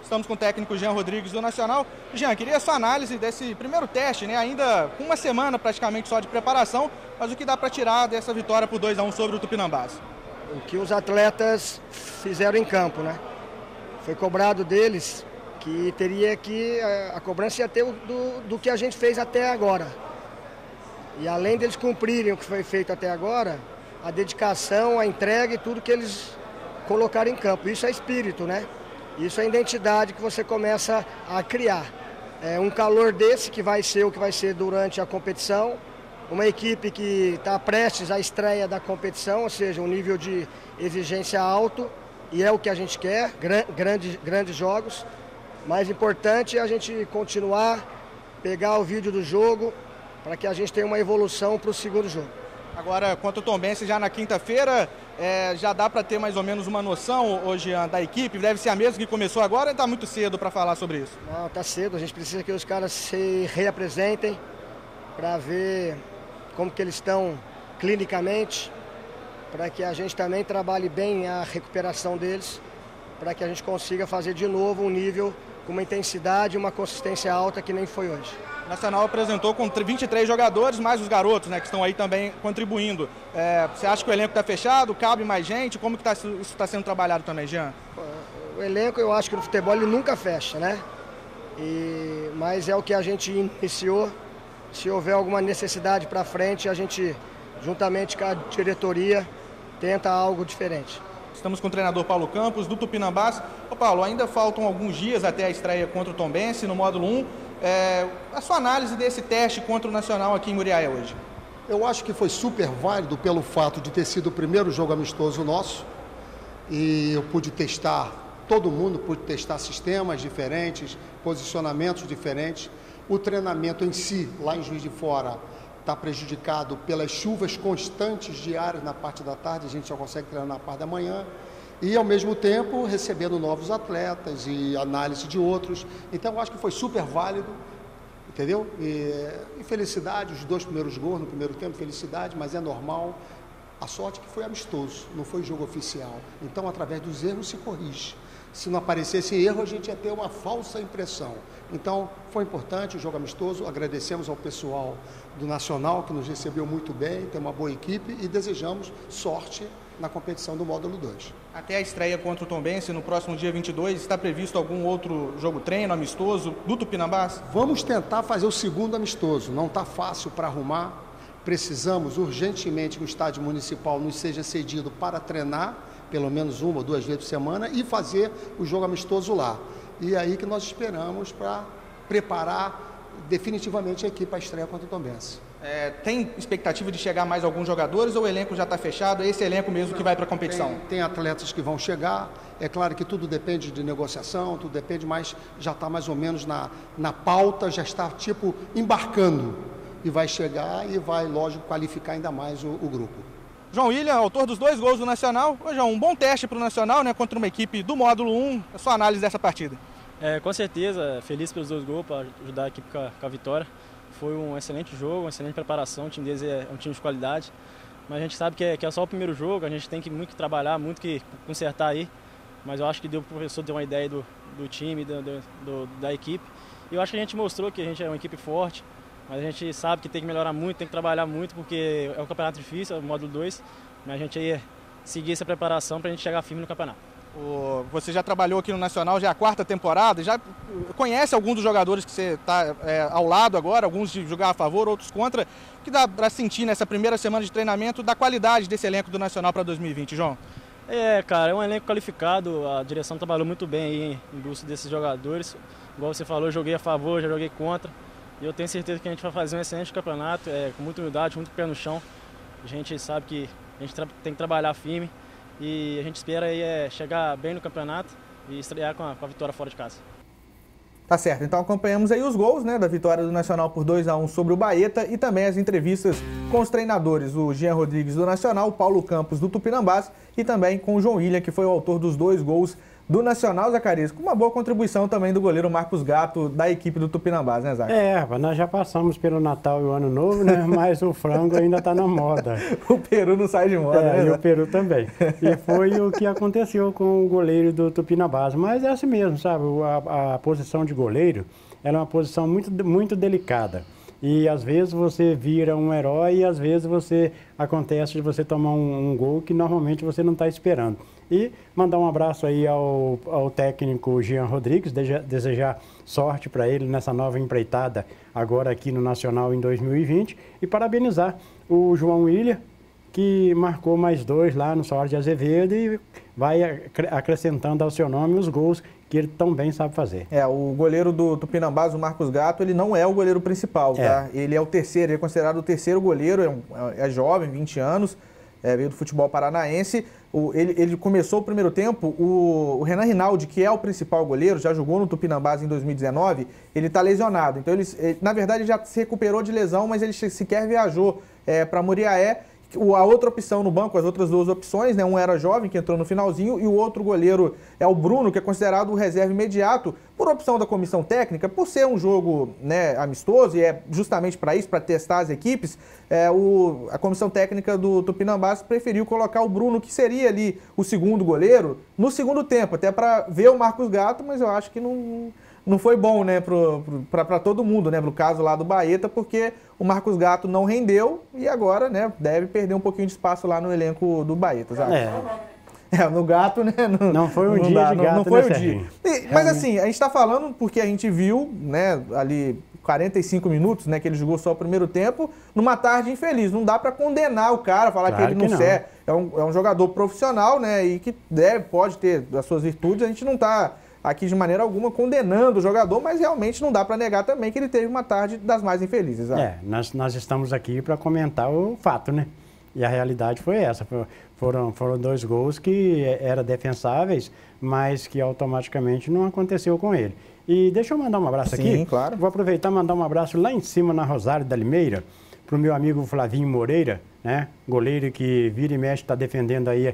Estamos com o técnico Jean Rodrigues do Nacional. Jean, queria a sua análise desse primeiro teste, né? Ainda com uma semana praticamente só de preparação, mas o que dá para tirar dessa vitória por 2-1 sobre o Tupinambás? O que os atletas fizeram em campo, né? Foi cobrado deles que teria que... A cobrança ia ter do que a gente fez até agora. E além deles cumprirem o que foi feito até agora, a dedicação, a entrega e tudo que eles colocaram em campo. Isso é espírito, né? Isso é identidade que você começa a criar. Um calor desse que vai ser o que vai ser durante a competição, uma equipe que está prestes à estreia da competição, ou seja, um nível de exigência alto, e é o que a gente quer, grandes jogos. Mais importante é a gente continuar, pegar o vídeo do jogo, para que a gente tenha uma evolução para o segundo jogo. Agora, quanto ao Tombense, já na quinta-feira, já dá para ter mais ou menos uma noção hoje da equipe? Deve ser a mesma que começou agora ou está muito cedo para falar sobre isso? Não, está cedo. A gente precisa que os caras se reapresentem para ver como que eles estão clinicamente, para que a gente também trabalhe bem a recuperação deles, para que a gente consiga fazer de novo um nível com uma intensidade e uma consistência alta que nem foi hoje. O Nacional apresentou com 23 jogadores, mais os garotos, né, que estão aí também contribuindo. Você acha que o elenco está fechado? Cabe mais gente? Como que isso está sendo trabalhado também, Jean? O elenco, eu acho que no futebol ele nunca fecha, né? Mas é o que a gente iniciou. Se houver alguma necessidade para frente, a gente, juntamente com a diretoria, tenta algo diferente. Estamos com o treinador Paulo Campos, do Tupinambás. Ô Paulo, ainda faltam alguns dias até a estreia contra o Tombense no módulo 1. A sua análise desse teste contra o Nacional aqui em Muriaé hoje? Eu acho que foi super válido pelo fato de ter sido o primeiro jogo amistoso nosso. E eu pude testar, todo mundo pôde testar sistemas diferentes, posicionamentos diferentes. O treinamento em si, lá em Juiz de Fora, está prejudicado pelas chuvas constantes diárias na parte da tarde, a gente só consegue treinar na parte da manhã. E, ao mesmo tempo, recebendo novos atletas e análise de outros. Então, eu acho que foi super válido, entendeu? E felicidade, os 2 primeiros gols no primeiro tempo, felicidade, mas é normal. A sorte é que foi amistoso, não foi jogo oficial. Então, através dos erros se corrige. Se não aparecesse erro, a gente ia ter uma falsa impressão. Então, foi importante o jogo amistoso. Agradecemos ao pessoal do Nacional, que nos recebeu muito bem, tem uma boa equipe, e desejamos sorte na competição do módulo 2. Até a estreia contra o Tombense, no próximo dia 22, está previsto algum outro jogo-treino amistoso do Tupinambás? Vamos tentar fazer o segundo amistoso. Não está fácil para arrumar. Precisamos urgentemente que o estádio municipal nos seja cedido para treinar, pelo menos 1 ou 2 vezes por semana, e fazer o jogo amistoso lá. E é aí que nós esperamos para preparar definitivamente a equipe para a estreia contra o Tombense. Tem expectativa de chegar mais alguns jogadores ou o elenco já está fechado? É esse elenco mesmo que vai para a competição? Tem atletas que vão chegar. É claro que tudo depende de negociação, tudo depende, mas já está mais ou menos na pauta, já está tipo embarcando. E vai chegar e vai, lógico, qualificar ainda mais o grupo. João William, autor dos 2 gols do Nacional. Ô, João, um bom teste para o Nacional, né, contra uma equipe do módulo 1. A sua análise dessa partida? Com certeza, feliz pelos 2 gols para ajudar a equipe com a vitória. Foi um excelente jogo, uma excelente preparação, o time deles é um time de qualidade. Mas a gente sabe que é só o primeiro jogo, a gente tem que muito trabalhar, muito que consertar aí. Mas eu acho que deu para o professor ter uma ideia do time, da equipe. E eu acho que a gente mostrou que a gente é uma equipe forte. Mas a gente sabe que tem que melhorar muito, tem que trabalhar muito, porque é um campeonato difícil, é o módulo 2. Mas a gente aí seguir essa preparação para a gente chegar firme no campeonato. Você já trabalhou aqui no Nacional, já é a 4ª temporada, já conhece alguns dos jogadores que você está ao lado agora, alguns de jogar a favor, outros contra. O que dá para sentir nessa primeira semana de treinamento da qualidade desse elenco do Nacional para 2020, João? Cara, é um elenco qualificado, a direção trabalhou muito bem aí em busca desses jogadores. Igual você falou, eu joguei a favor, já joguei contra. E eu tenho certeza que a gente vai fazer um excelente campeonato, com muita humildade, muito pé no chão. A gente sabe que a gente tem que trabalhar firme e a gente espera aí chegar bem no campeonato e estrear com a vitória fora de casa. Tá certo, então acompanhamos aí os gols, né, da vitória do Nacional por 2-1 sobre o Baeta e também as entrevistas com os treinadores, o Jean Rodrigues do Nacional, o Paulo Campos do Tupinambás e também com o João William, que foi o autor dos 2 gols do Nacional, Zacarias, com uma boa contribuição também do goleiro Marcos Gato, da equipe do Tupinambás, né, Zac? Nós já passamos pelo Natal e o Ano Novo, né? Mas o frango ainda está na moda. O peru não sai de moda, né? E o peru também. E foi o que aconteceu com o goleiro do Tupinambás. Mas é assim mesmo, sabe? A posição de goleiro, ela é uma posição muito, muito delicada. E às vezes você vira um herói e às vezes acontece de você tomar um gol que normalmente você não está esperando. E mandar um abraço aí ao técnico Jean Rodrigues, desejar sorte para ele nessa nova empreitada agora aqui no Nacional em 2020 e parabenizar o João William, que marcou mais 2 lá no Soares de Azevedo e vai acrescentando ao seu nome os gols que ele tão bem sabe fazer. O goleiro do Tupinambás, o Marcos Gato, ele não é o goleiro principal, tá? Ele é o terceiro, ele é considerado o terceiro goleiro, é jovem, 20 anos, veio do futebol paranaense. Ele começou o primeiro tempo, o Renan Rinaldi, que é o principal goleiro, já jogou no Tupinambás em 2019, ele está lesionado. Então, na verdade, ele já se recuperou de lesão, mas ele sequer viajou para Muriaé. A outra opção no banco, as outras 2 opções, né? Um era jovem, que entrou no finalzinho, e o outro goleiro é o Bruno, que é considerado o reserva imediato, por opção da comissão técnica, por ser um jogo, né, amistoso, e é justamente para isso, para testar as equipes, a comissão técnica do Tupinambás preferiu colocar o Bruno, que seria ali o segundo goleiro, no segundo tempo, até para ver o Marcos Gato, mas eu acho que não foi bom, né, para todo mundo, né, no caso lá do Baeta, porque o Marcos Gato não rendeu e agora, né, deve perder um pouquinho de espaço lá no elenco do Baeta, sabe? No Gato, né? Não foi um dia de Gato, não foi né, o dia. Mas assim, a gente está falando porque a gente viu, né, ali 45 minutos, né, que ele jogou só o primeiro tempo, numa tarde infeliz. Não dá para condenar o cara, falar claro que ele não serve. É um jogador profissional, né, e que pode ter as suas virtudes. A gente não está aqui de maneira alguma condenando o jogador, mas realmente não dá para negar também que ele teve uma tarde das mais infelizes. Nós estamos aqui para comentar o fato, né? E a realidade foi essa. Foram 2 gols que eram defensáveis, mas que automaticamente não aconteceu com ele. E deixa eu mandar um abraço aqui. Sim, claro. Vou aproveitar e mandar um abraço lá em cima, na Rosário da Limeira, para o meu amigo Flavinho Moreira, né? Goleiro que vira e mexe está defendendo aí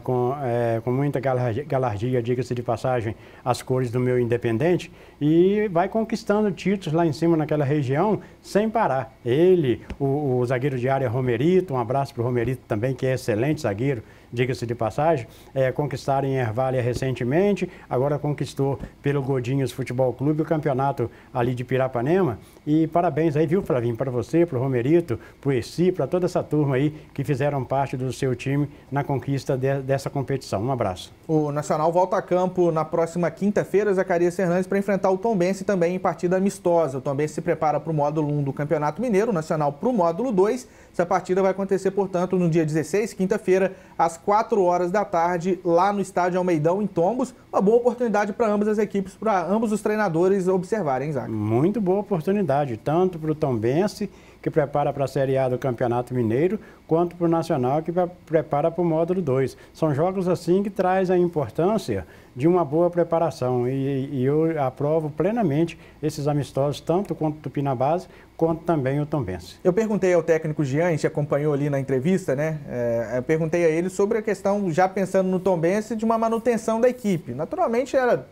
com muita galardia, diga-se de passagem, as cores do meu Independente, e vai conquistando títulos lá em cima naquela região sem parar. Ele, o zagueiro de área Romerito, um abraço para o Romerito também, que é excelente zagueiro, diga-se de passagem, conquistaram em Ervália recentemente, agora conquistou pelo Godinhos Futebol Clube o campeonato ali de Pirapanema. E parabéns aí, viu, Flavinho, para você, para o Romerito, para o Essi, para toda essa turma aí que fizeram parte do seu time na conquista dessa competição. Um abraço. O Nacional volta a campo na próxima quinta-feira, Zacarias Fernandes, para enfrentar o Tombense também em partida amistosa. O Tombense se prepara para o módulo 1 do Campeonato Mineiro, o Nacional para o módulo 2. Essa partida vai acontecer, portanto, no dia 16, quinta-feira, às 4 horas da tarde, lá no Estádio Almeidão, em Tombos. Uma boa oportunidade para ambas as equipes, para ambos os treinadores observarem, Zac. Muito boa oportunidade, tanto para o Tombense, que prepara para a Série A do Campeonato Mineiro, quanto para o Nacional, que prepara para o módulo 2. São jogos assim que traz a importância de uma boa preparação e eu aprovo plenamente esses amistosos, tanto quanto o Tupinambás, quanto também o Tombense. Eu perguntei ao técnico Jean, a gente acompanhou ali na entrevista, né? Eu perguntei a ele sobre a questão, já pensando no Tombense, de uma manutenção da equipe. Naturalmente, era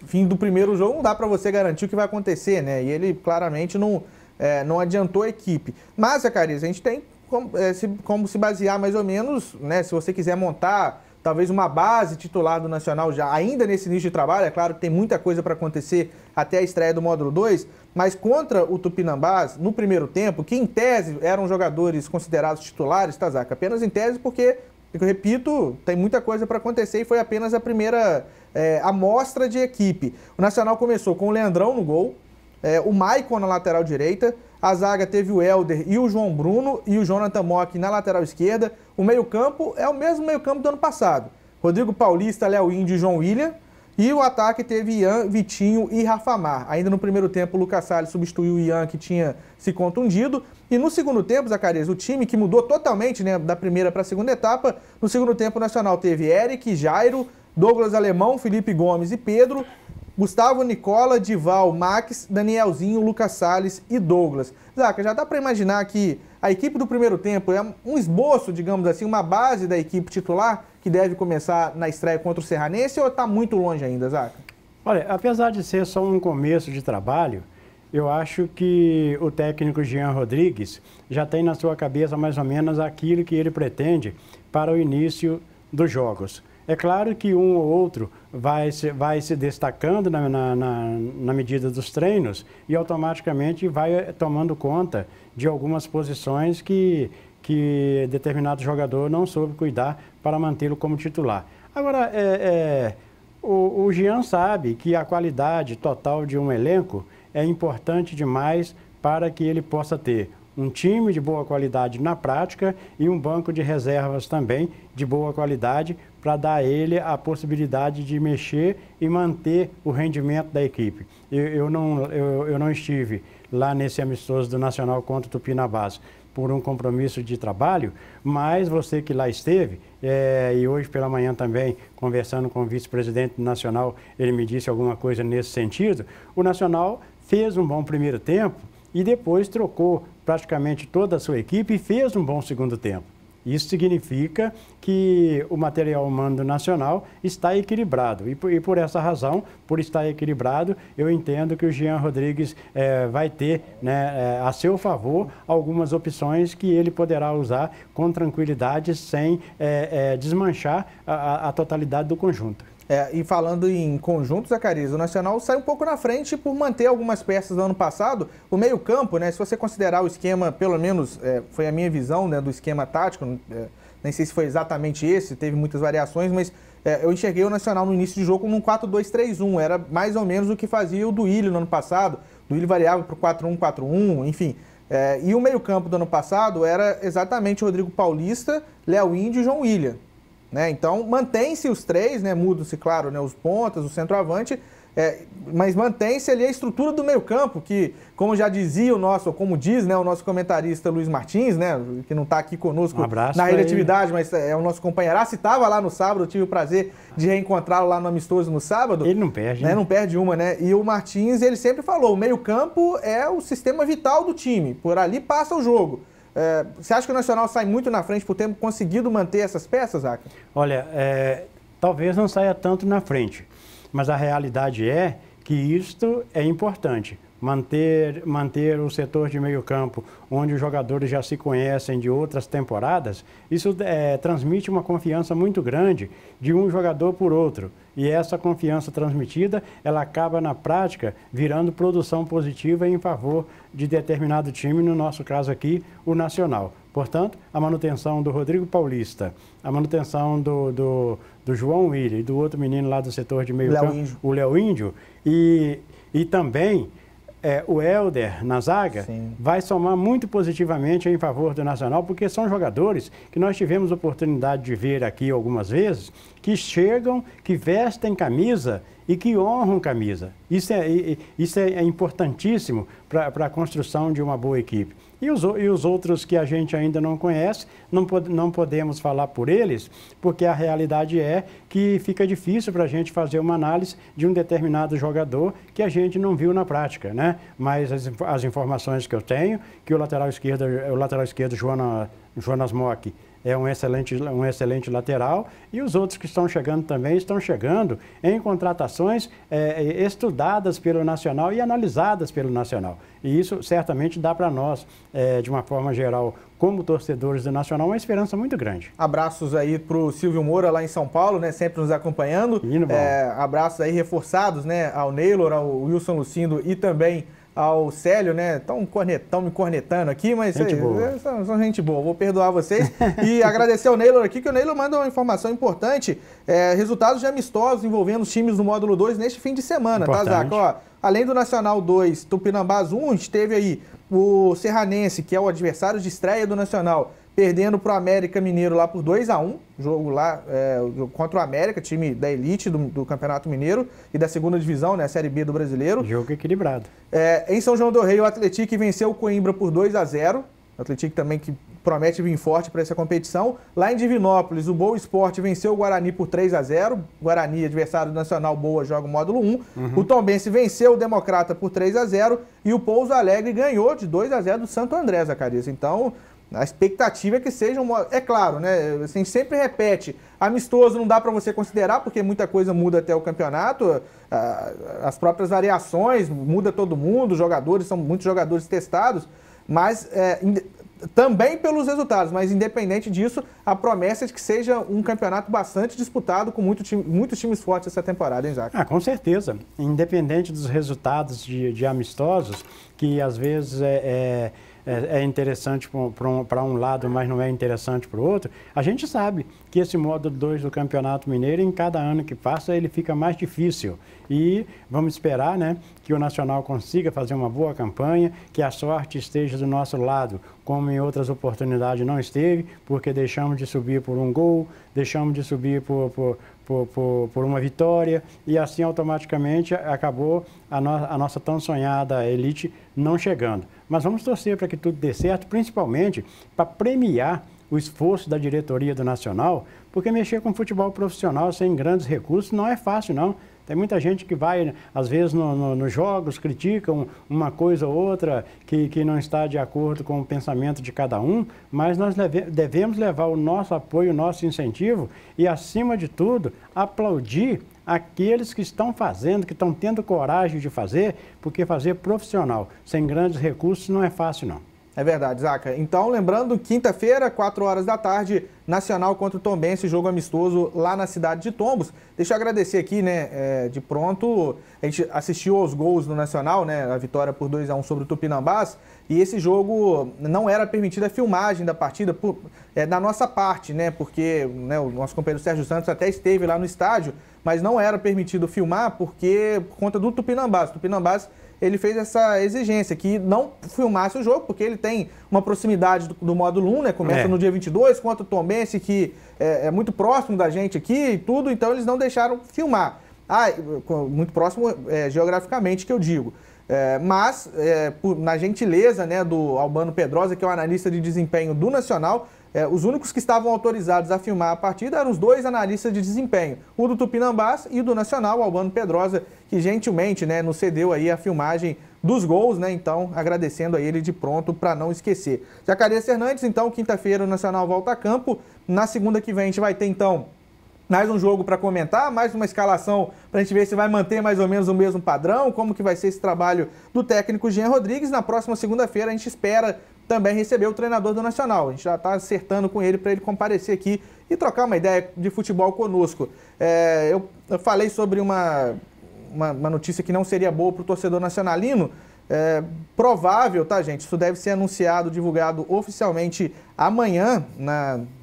fim do primeiro jogo, não dá para você garantir o que vai acontecer, né? E ele claramente não adiantou a equipe. Mas, Zacarias, a gente tem como se basear mais ou menos, né? Se você quiser montar talvez uma base titular do Nacional já ainda nesse início de trabalho, é claro que tem muita coisa para acontecer até a estreia do módulo 2, mas contra o Tupinambás, no primeiro tempo, que em tese eram jogadores considerados titulares, tá, Zaca? Apenas em tese porque, eu repito, tem muita coisa para acontecer e foi apenas a primeira amostra de equipe. O Nacional começou com o Leandrão no gol, o Maicon na lateral direita, a zaga teve o Helder e o João Bruno e o Jonathan Mock na lateral esquerda. O meio-campo é o mesmo meio-campo do ano passado. Rodrigo Paulista, Léo Índio e João William. E o ataque teve Ian, Vitinho e Rafa Mar. Ainda no primeiro tempo, o Lucas Salles substituiu o Ian, que tinha se contundido. E no segundo tempo, Zacarias, o time que mudou totalmente, né, da primeira para a segunda etapa, no segundo tempo o Nacional teve Eric, Jairo, Douglas Alemão, Felipe Gomes e Pedro, Gustavo Nicola, Dival, Max, Danielzinho, Lucas Salles e Douglas. Zaca, já dá para imaginar que a equipe do primeiro tempo é um esboço, digamos assim, uma base da equipe titular que deve começar na estreia contra o Serranense ou está muito longe ainda, Zaca? Olha, apesar de ser só um começo de trabalho, eu acho que o técnico Jean Rodrigues já tem na sua cabeça mais ou menos aquilo que ele pretende para o início dos jogos. É claro que um ou outro vai se destacando na medida dos treinos e automaticamente vai tomando conta de algumas posições que determinado jogador não soube cuidar para mantê-lo como titular. Agora, o Jean sabe que a qualidade total de um elenco é importante demais para que ele possa ter um time de boa qualidade na prática e um banco de reservas também de boa qualidade para dar a ele a possibilidade de mexer e manter o rendimento da equipe. Eu não estive lá nesse amistoso do Nacional contra o Tupinambás por um compromisso de trabalho, mas você que lá esteve, e hoje pela manhã também, conversando com o vice-presidente do Nacional, ele me disse alguma coisa nesse sentido, o Nacional fez um bom primeiro tempo e depois trocou praticamente toda a sua equipe e fez um bom segundo tempo. Isso significa que o material humano do Nacional está equilibrado. E por essa razão, por estar equilibrado, eu entendo que o Jean Rodrigues vai ter, né, a seu favor algumas opções que ele poderá usar com tranquilidade, sem desmanchar a totalidade do conjunto. E falando em conjuntos, Zacarias, o Nacional sai um pouco na frente por manter algumas peças do ano passado. O meio-campo, né, se você considerar o esquema, pelo menos foi a minha visão, né, do esquema tático, nem sei se foi exatamente esse, teve muitas variações, mas eu enxerguei o Nacional no início de jogo num 4-2-3-1, era mais ou menos o que fazia o Duílio no ano passado. Willian variava para o 4-1-4-1, enfim. E o meio-campo do ano passado era exatamente Rodrigo Paulista, Léo Índio e João Willian. Né? Então, mantém-se os três, né? Mudam-se, claro, né? Os pontas, o centroavante, mas mantém-se ali a estrutura do meio-campo, que, como já dizia o nosso, como diz, né, o nosso comentarista Luiz Martins, né, que não está aqui conosco na relatividade, mas é o nosso companheiraço, estava lá no sábado, eu tive o prazer de reencontrá-lo lá no Amistoso no sábado. Ele não perde, né? Não perde uma, né? E o Martins, ele sempre falou, o meio-campo é o sistema vital do time, por ali passa o jogo. Você acha que o Nacional sai muito na frente por ter conseguido manter essas peças, Zaca? Olha, talvez não saia tanto na frente, mas a realidade é que isto é importante. Manter o setor de meio campo, onde os jogadores já se conhecem de outras temporadas, isso transmite uma confiança muito grande de um jogador por outro. E essa confiança transmitida, ela acaba na prática virando produção positiva em favor de determinado time, no nosso caso aqui, o Nacional. Portanto, a manutenção do Rodrigo Paulista, a manutenção do João Willian e do outro menino lá do setor de meio campo, o Léo Índio, e também o Helder na zaga, sim, vai somar muito positivamente em favor do Nacional, porque são jogadores que nós tivemos oportunidade de ver aqui algumas vezes, que chegam, que vestem camisa e que honram camisa. Isso é importantíssimo para a construção de uma boa equipe. E os outros que a gente ainda não conhece, não podemos falar por eles, porque a realidade é que fica difícil para a gente fazer uma análise de um determinado jogador que a gente não viu na prática, né? Mas as informações que eu tenho, que o lateral esquerdo Jonas Mock, é um excelente lateral, e os outros que estão chegando também estão chegando em contratações estudadas pelo Nacional e analisadas pelo Nacional. E isso certamente dá para nós, de uma forma geral, como torcedores do Nacional, uma esperança muito grande. Abraços aí para o Silvio Moura lá em São Paulo, né, sempre nos acompanhando. Abraços aí reforçados, né, ao Neylor, ao Wilson Lucindo e também ao Célio, né? Estão me cornetando aqui, mas são gente boa. Vou perdoar vocês e agradecer ao Neylor aqui, que o Neylor manda uma informação importante. Resultados de amistosos envolvendo os times do módulo 2 neste fim de semana, importante. Tá, Zaca? Ó, além do Nacional 2, Tupinambás 1, a gente teve aí o Serranense, que é o adversário de estreia do Nacional, perdendo para o América Mineiro lá por 2-1, jogo lá contra o América, time da elite do Campeonato Mineiro e da segunda divisão, né, a Série B do Brasileiro. Jogo equilibrado. Em São João do Rei, o Atlético venceu o Coimbra por 2-0, o Atlético também que promete vir forte para essa competição. Lá em Divinópolis, o Boa Esporte venceu o Guarani por 3-0, Guarani, adversário do Nacional, Boa, joga o módulo 1. O Tombense venceu o Democrata por 3-0 e o Pouso Alegre ganhou de 2-0 do Santo André, Zacarias. Então, a expectativa é que seja é claro, né? A gente sempre repete, amistoso não dá para você considerar, porque muita coisa muda até o campeonato, as próprias variações, muda todo mundo, são muitos jogadores testados, mas também pelos resultados, mas independente disso, a promessa é de que seja um campeonato bastante disputado, com muitos times fortes essa temporada, hein, Zaca? Com certeza. Independente dos resultados de amistosos, que às vezes é interessante para um lado, mas não é interessante para o outro, a gente sabe que esse módulo 2 do Campeonato Mineiro, em cada ano que passa, ele fica mais difícil. E vamos esperar, né, que o Nacional consiga fazer uma boa campanha, que a sorte esteja do nosso lado, como em outras oportunidades não esteve, porque deixamos de subir por um gol, deixamos de subir por uma vitória, e assim automaticamente acabou a nossa tão sonhada elite não chegando. Mas vamos torcer para que tudo dê certo, principalmente para premiar o esforço da diretoria do Nacional, porque mexer com futebol profissional sem grandes recursos não é fácil, não. Tem muita gente que vai, às vezes, nos jogos, criticam uma coisa ou outra que não está de acordo com o pensamento de cada um, mas nós devemos levar o nosso apoio, o nosso incentivo e, acima de tudo, aplaudir aqueles que estão fazendo, que estão tendo coragem de fazer, porque fazer profissional sem grandes recursos não é fácil, não. É verdade, Zaca. Então, lembrando, quinta-feira, 4 horas da tarde, Nacional contra o Tombense, jogo amistoso lá na cidade de Tombos. Deixa eu agradecer aqui, né, de pronto, a gente assistiu aos gols do Nacional, né, a vitória por 2-1 sobre o Tupinambás, e esse jogo não era permitida a filmagem da partida da nossa parte, né, porque né, o nosso companheiro Sérgio Santos até esteve lá no estádio, mas não era permitido filmar por conta do Tupinambás. O Tupinambás ele fez essa exigência, que não filmasse o jogo, porque ele tem uma proximidade do módulo 1, né? Começa no dia 22, contra o Tombense, que é muito próximo da gente aqui e tudo, então eles não deixaram filmar. Muito próximo geograficamente, que eu digo. Na gentileza, né, do Albano Pedrosa, que é o analista de desempenho do Nacional, os únicos que estavam autorizados a filmar a partida eram os dois analistas de desempenho, o do Tupinambás e o do Nacional, o Albano Pedrosa, que gentilmente, né, nos cedeu aí a filmagem dos gols, né? Então, agradecendo a ele de pronto para não esquecer. Zacarias Hernandes, então, quinta-feira o Nacional volta a campo. Na segunda que vem a gente vai ter, então, mais um jogo para comentar, mais uma escalação para a gente ver se vai manter mais ou menos o mesmo padrão, como que vai ser esse trabalho do técnico Jean Rodrigues. Na próxima segunda-feira a gente espera também receber o treinador do Nacional. A gente já está acertando com ele para ele comparecer aqui e trocar uma ideia de futebol conosco. Eu falei sobre uma notícia que não seria boa para o torcedor nacionalino. Provável, tá, gente? Isso deve ser anunciado, divulgado oficialmente amanhã,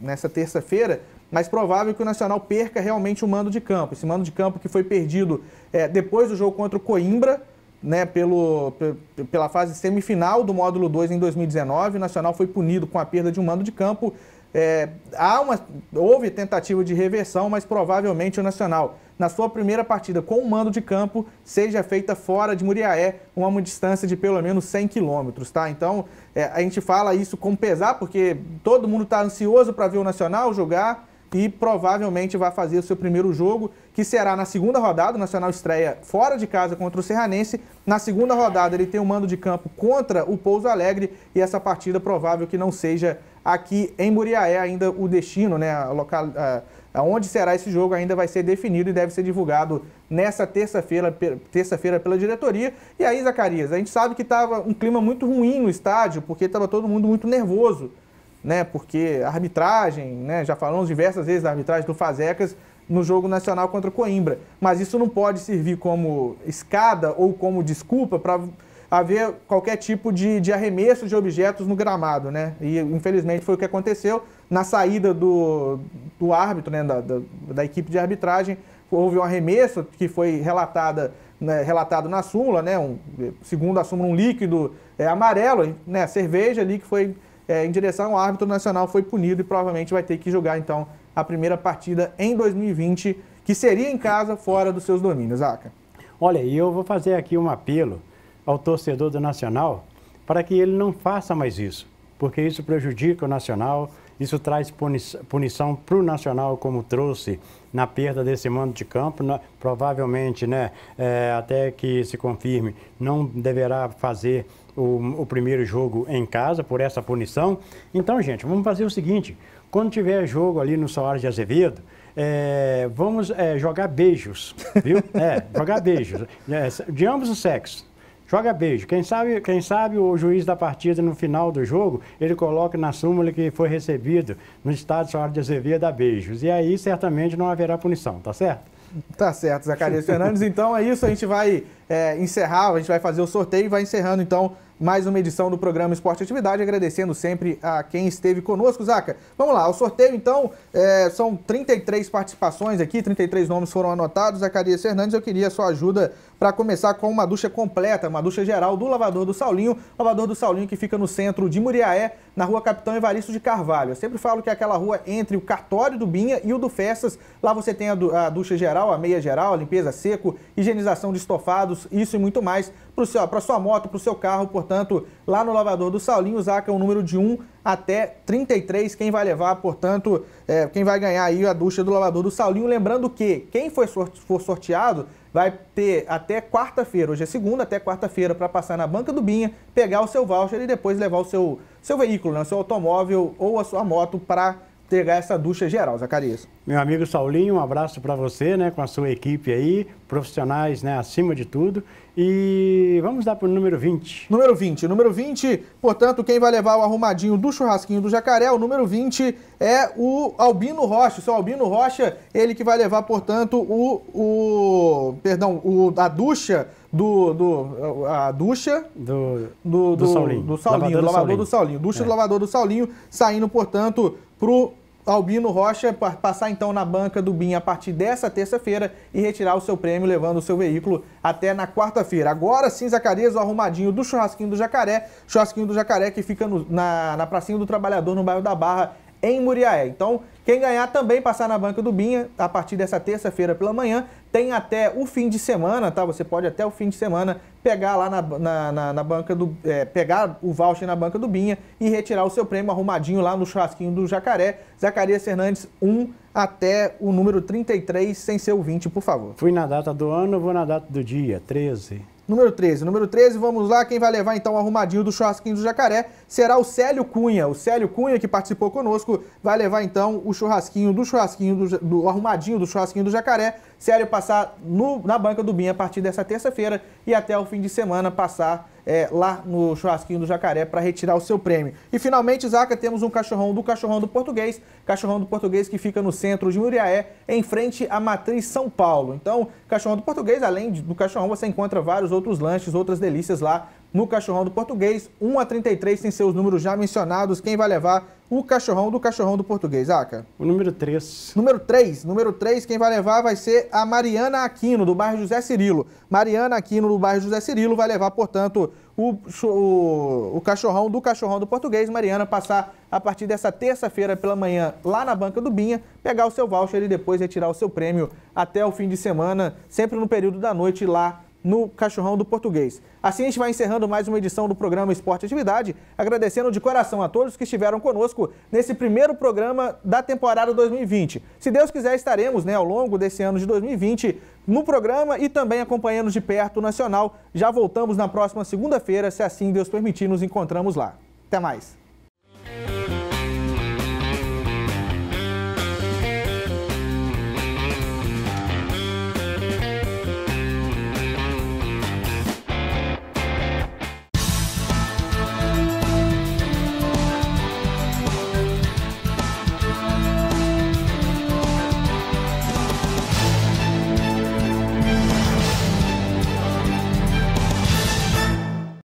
nessa terça-feira, mas provável que o Nacional perca realmente o mando de campo. Esse mando de campo que foi perdido depois do jogo contra o Coimbra, né, pela fase semifinal do módulo 2 em 2019, o Nacional foi punido com a perda de um mando de campo. Houve tentativa de reversão, mas provavelmente o Nacional, na sua primeira partida com o mando de campo, seja feita fora de Muriaé, uma distância de pelo menos 100 quilômetros, tá? Então, a gente fala isso com pesar, porque todo mundo está ansioso para ver o Nacional jogar e provavelmente vai fazer o seu primeiro jogo, que será na segunda rodada. O Nacional estreia fora de casa contra o Serranense. Na segunda rodada ele tem um mando de campo contra o Pouso Alegre e essa partida provável que não seja aqui em Muriaé ainda o destino, né, onde será esse jogo ainda vai ser definido e deve ser divulgado nessa terça-feira pela diretoria. E aí, Zacarias, a gente sabe que estava um clima muito ruim no estádio, porque estava todo mundo muito nervoso, né, porque a arbitragem, né, já falamos diversas vezes da arbitragem do Fazecas no jogo nacional contra o Coimbra, mas isso não pode servir como escada ou como desculpa para haver qualquer tipo de arremesso de objetos no gramado, né? E infelizmente foi o que aconteceu na saída do árbitro, né, da equipe de arbitragem. Houve um arremesso que foi relatado na súmula, né, segundo a súmula, um líquido amarelo, né, cerveja ali que foi em direção ao árbitro. Nacional foi punido e provavelmente vai ter que jogar então a primeira partida em 2020, que seria em casa, fora dos seus domínios. Zaca. Olha, e eu vou fazer aqui um apelo ao torcedor do Nacional para que ele não faça mais isso, porque isso prejudica o Nacional, isso traz punição para o Nacional, como trouxe na perda desse mando de campo. Provavelmente, né, até que se confirme, não deverá fazer o primeiro jogo em casa por essa punição. Então, gente, vamos fazer o seguinte: quando tiver jogo ali no Soares de Azevedo, vamos jogar beijos, viu? Jogar beijos, de ambos os sexos. Joga beijo. Quem sabe o juiz da partida, no final do jogo, ele coloca na súmula que foi recebido no estádio Soares de Azevedo a beijos. E aí, certamente, não haverá punição, tá certo? Tá certo, Zacarias Fernandes. Então é isso, a gente vai encerrar, a gente vai fazer o sorteio e vai encerrando então mais uma edição do programa Esporte Atividade, agradecendo sempre a quem esteve conosco. Zaca, vamos lá, o sorteio então, são 33 participações aqui, 33 nomes foram anotados. Zacarias Fernandes, eu queria a sua ajuda para começar com uma ducha completa, uma ducha geral do Lavador do Saulinho, Lavador do Saulinho que fica no centro de Muriaé, na rua Capitão Evaristo de Carvalho. Eu sempre falo que é aquela rua entre o cartório do Binha e o do Festas. Lá você tem a ducha geral, a meia geral, a limpeza seco, higienização de estofados, isso e muito mais para sua moto, para o seu carro. Portanto, lá no Lavador do Saulinho, Zaca, o número de 1 até 33, quem vai levar, portanto, quem vai ganhar aí a ducha do Lavador do Saulinho. Lembrando que quem for sorteado vai ter até quarta-feira, hoje é segunda, até quarta-feira, para passar na banca do Binha, pegar o seu voucher e depois levar o seu veículo, né, o seu automóvel ou a sua moto para pegar essa ducha geral. Zacarias. Meu amigo Saulinho, um abraço para você, né, com a sua equipe aí, profissionais, né, acima de tudo. E vamos dar para o número 20. Número 20, portanto, quem vai levar o arrumadinho do churrasquinho do Jacaré, o número 20 é o Albino Rocha. O seu Albino Rocha, ele que vai levar, portanto, a ducha do Saulinho, do Saulinho, do Lavador do Saulinho. Ducha do Lavador do Saulinho, saindo, portanto, pro Albino Rocha passar então na banca do BIM a partir dessa terça-feira e retirar o seu prêmio, levando o seu veículo até na quarta-feira. Agora sim, Zacarias, o arrumadinho do Churrasquinho do Jacaré que fica na Pracinha do Trabalhador, no bairro da Barra, em Muriaé. Então, quem ganhar também passar na banca do BIM a partir dessa terça-feira pela manhã, tem até o fim de semana, tá? Você pode até o fim de semana pegar lá na banca do... pegar o voucher na banca do BIM e retirar o seu prêmio arrumadinho lá no Churrasquinho do Jacaré. Zacarias Fernandes, 1 até o número 33, sem ser o 20, por favor. Fui na data do ano, vou na data do dia, 13. Número 13, vamos lá, quem vai levar então o arrumadinho do Churrasquinho do Jacaré será o Célio Cunha. O Célio Cunha, que participou conosco, vai levar então o do arrumadinho do Churrasquinho do Jacaré. Célio passar na banca do BIM a partir dessa terça-feira e até o fim de semana passar lá no Churrasquinho do Jacaré para retirar o seu prêmio. E finalmente, Zaca, temos um Cachorrão do Português que fica no centro de Muriaé, em frente à Matriz São Paulo. Então, Cachorrão do Português, além do Cachorrão, você encontra vários outros lanches, outras delícias lá no Cachorrão do Português. 1 a 33 tem seus números já mencionados. Quem vai levar o Cachorrão do Português, Zaca? O número 3. Número 3, quem vai levar vai ser a Mariana Aquino, do bairro José Cirilo. Mariana Aquino, do bairro José Cirilo, vai levar, portanto, o Cachorrão do Português. Mariana passar a partir dessa terça-feira pela manhã lá na banca do BIM, pegar o seu voucher e depois retirar o seu prêmio até o fim de semana, sempre no período da noite lá no Cachorrão do Português. Assim a gente vai encerrando mais uma edição do programa Esporte Atividade, agradecendo de coração a todos que estiveram conosco nesse primeiro programa da temporada 2020. Se Deus quiser, estaremos ao longo desse ano de 2020 no programa e também acompanhando de perto o Nacional. Já voltamos na próxima segunda-feira, se assim Deus permitir, nos encontramos lá. Até mais!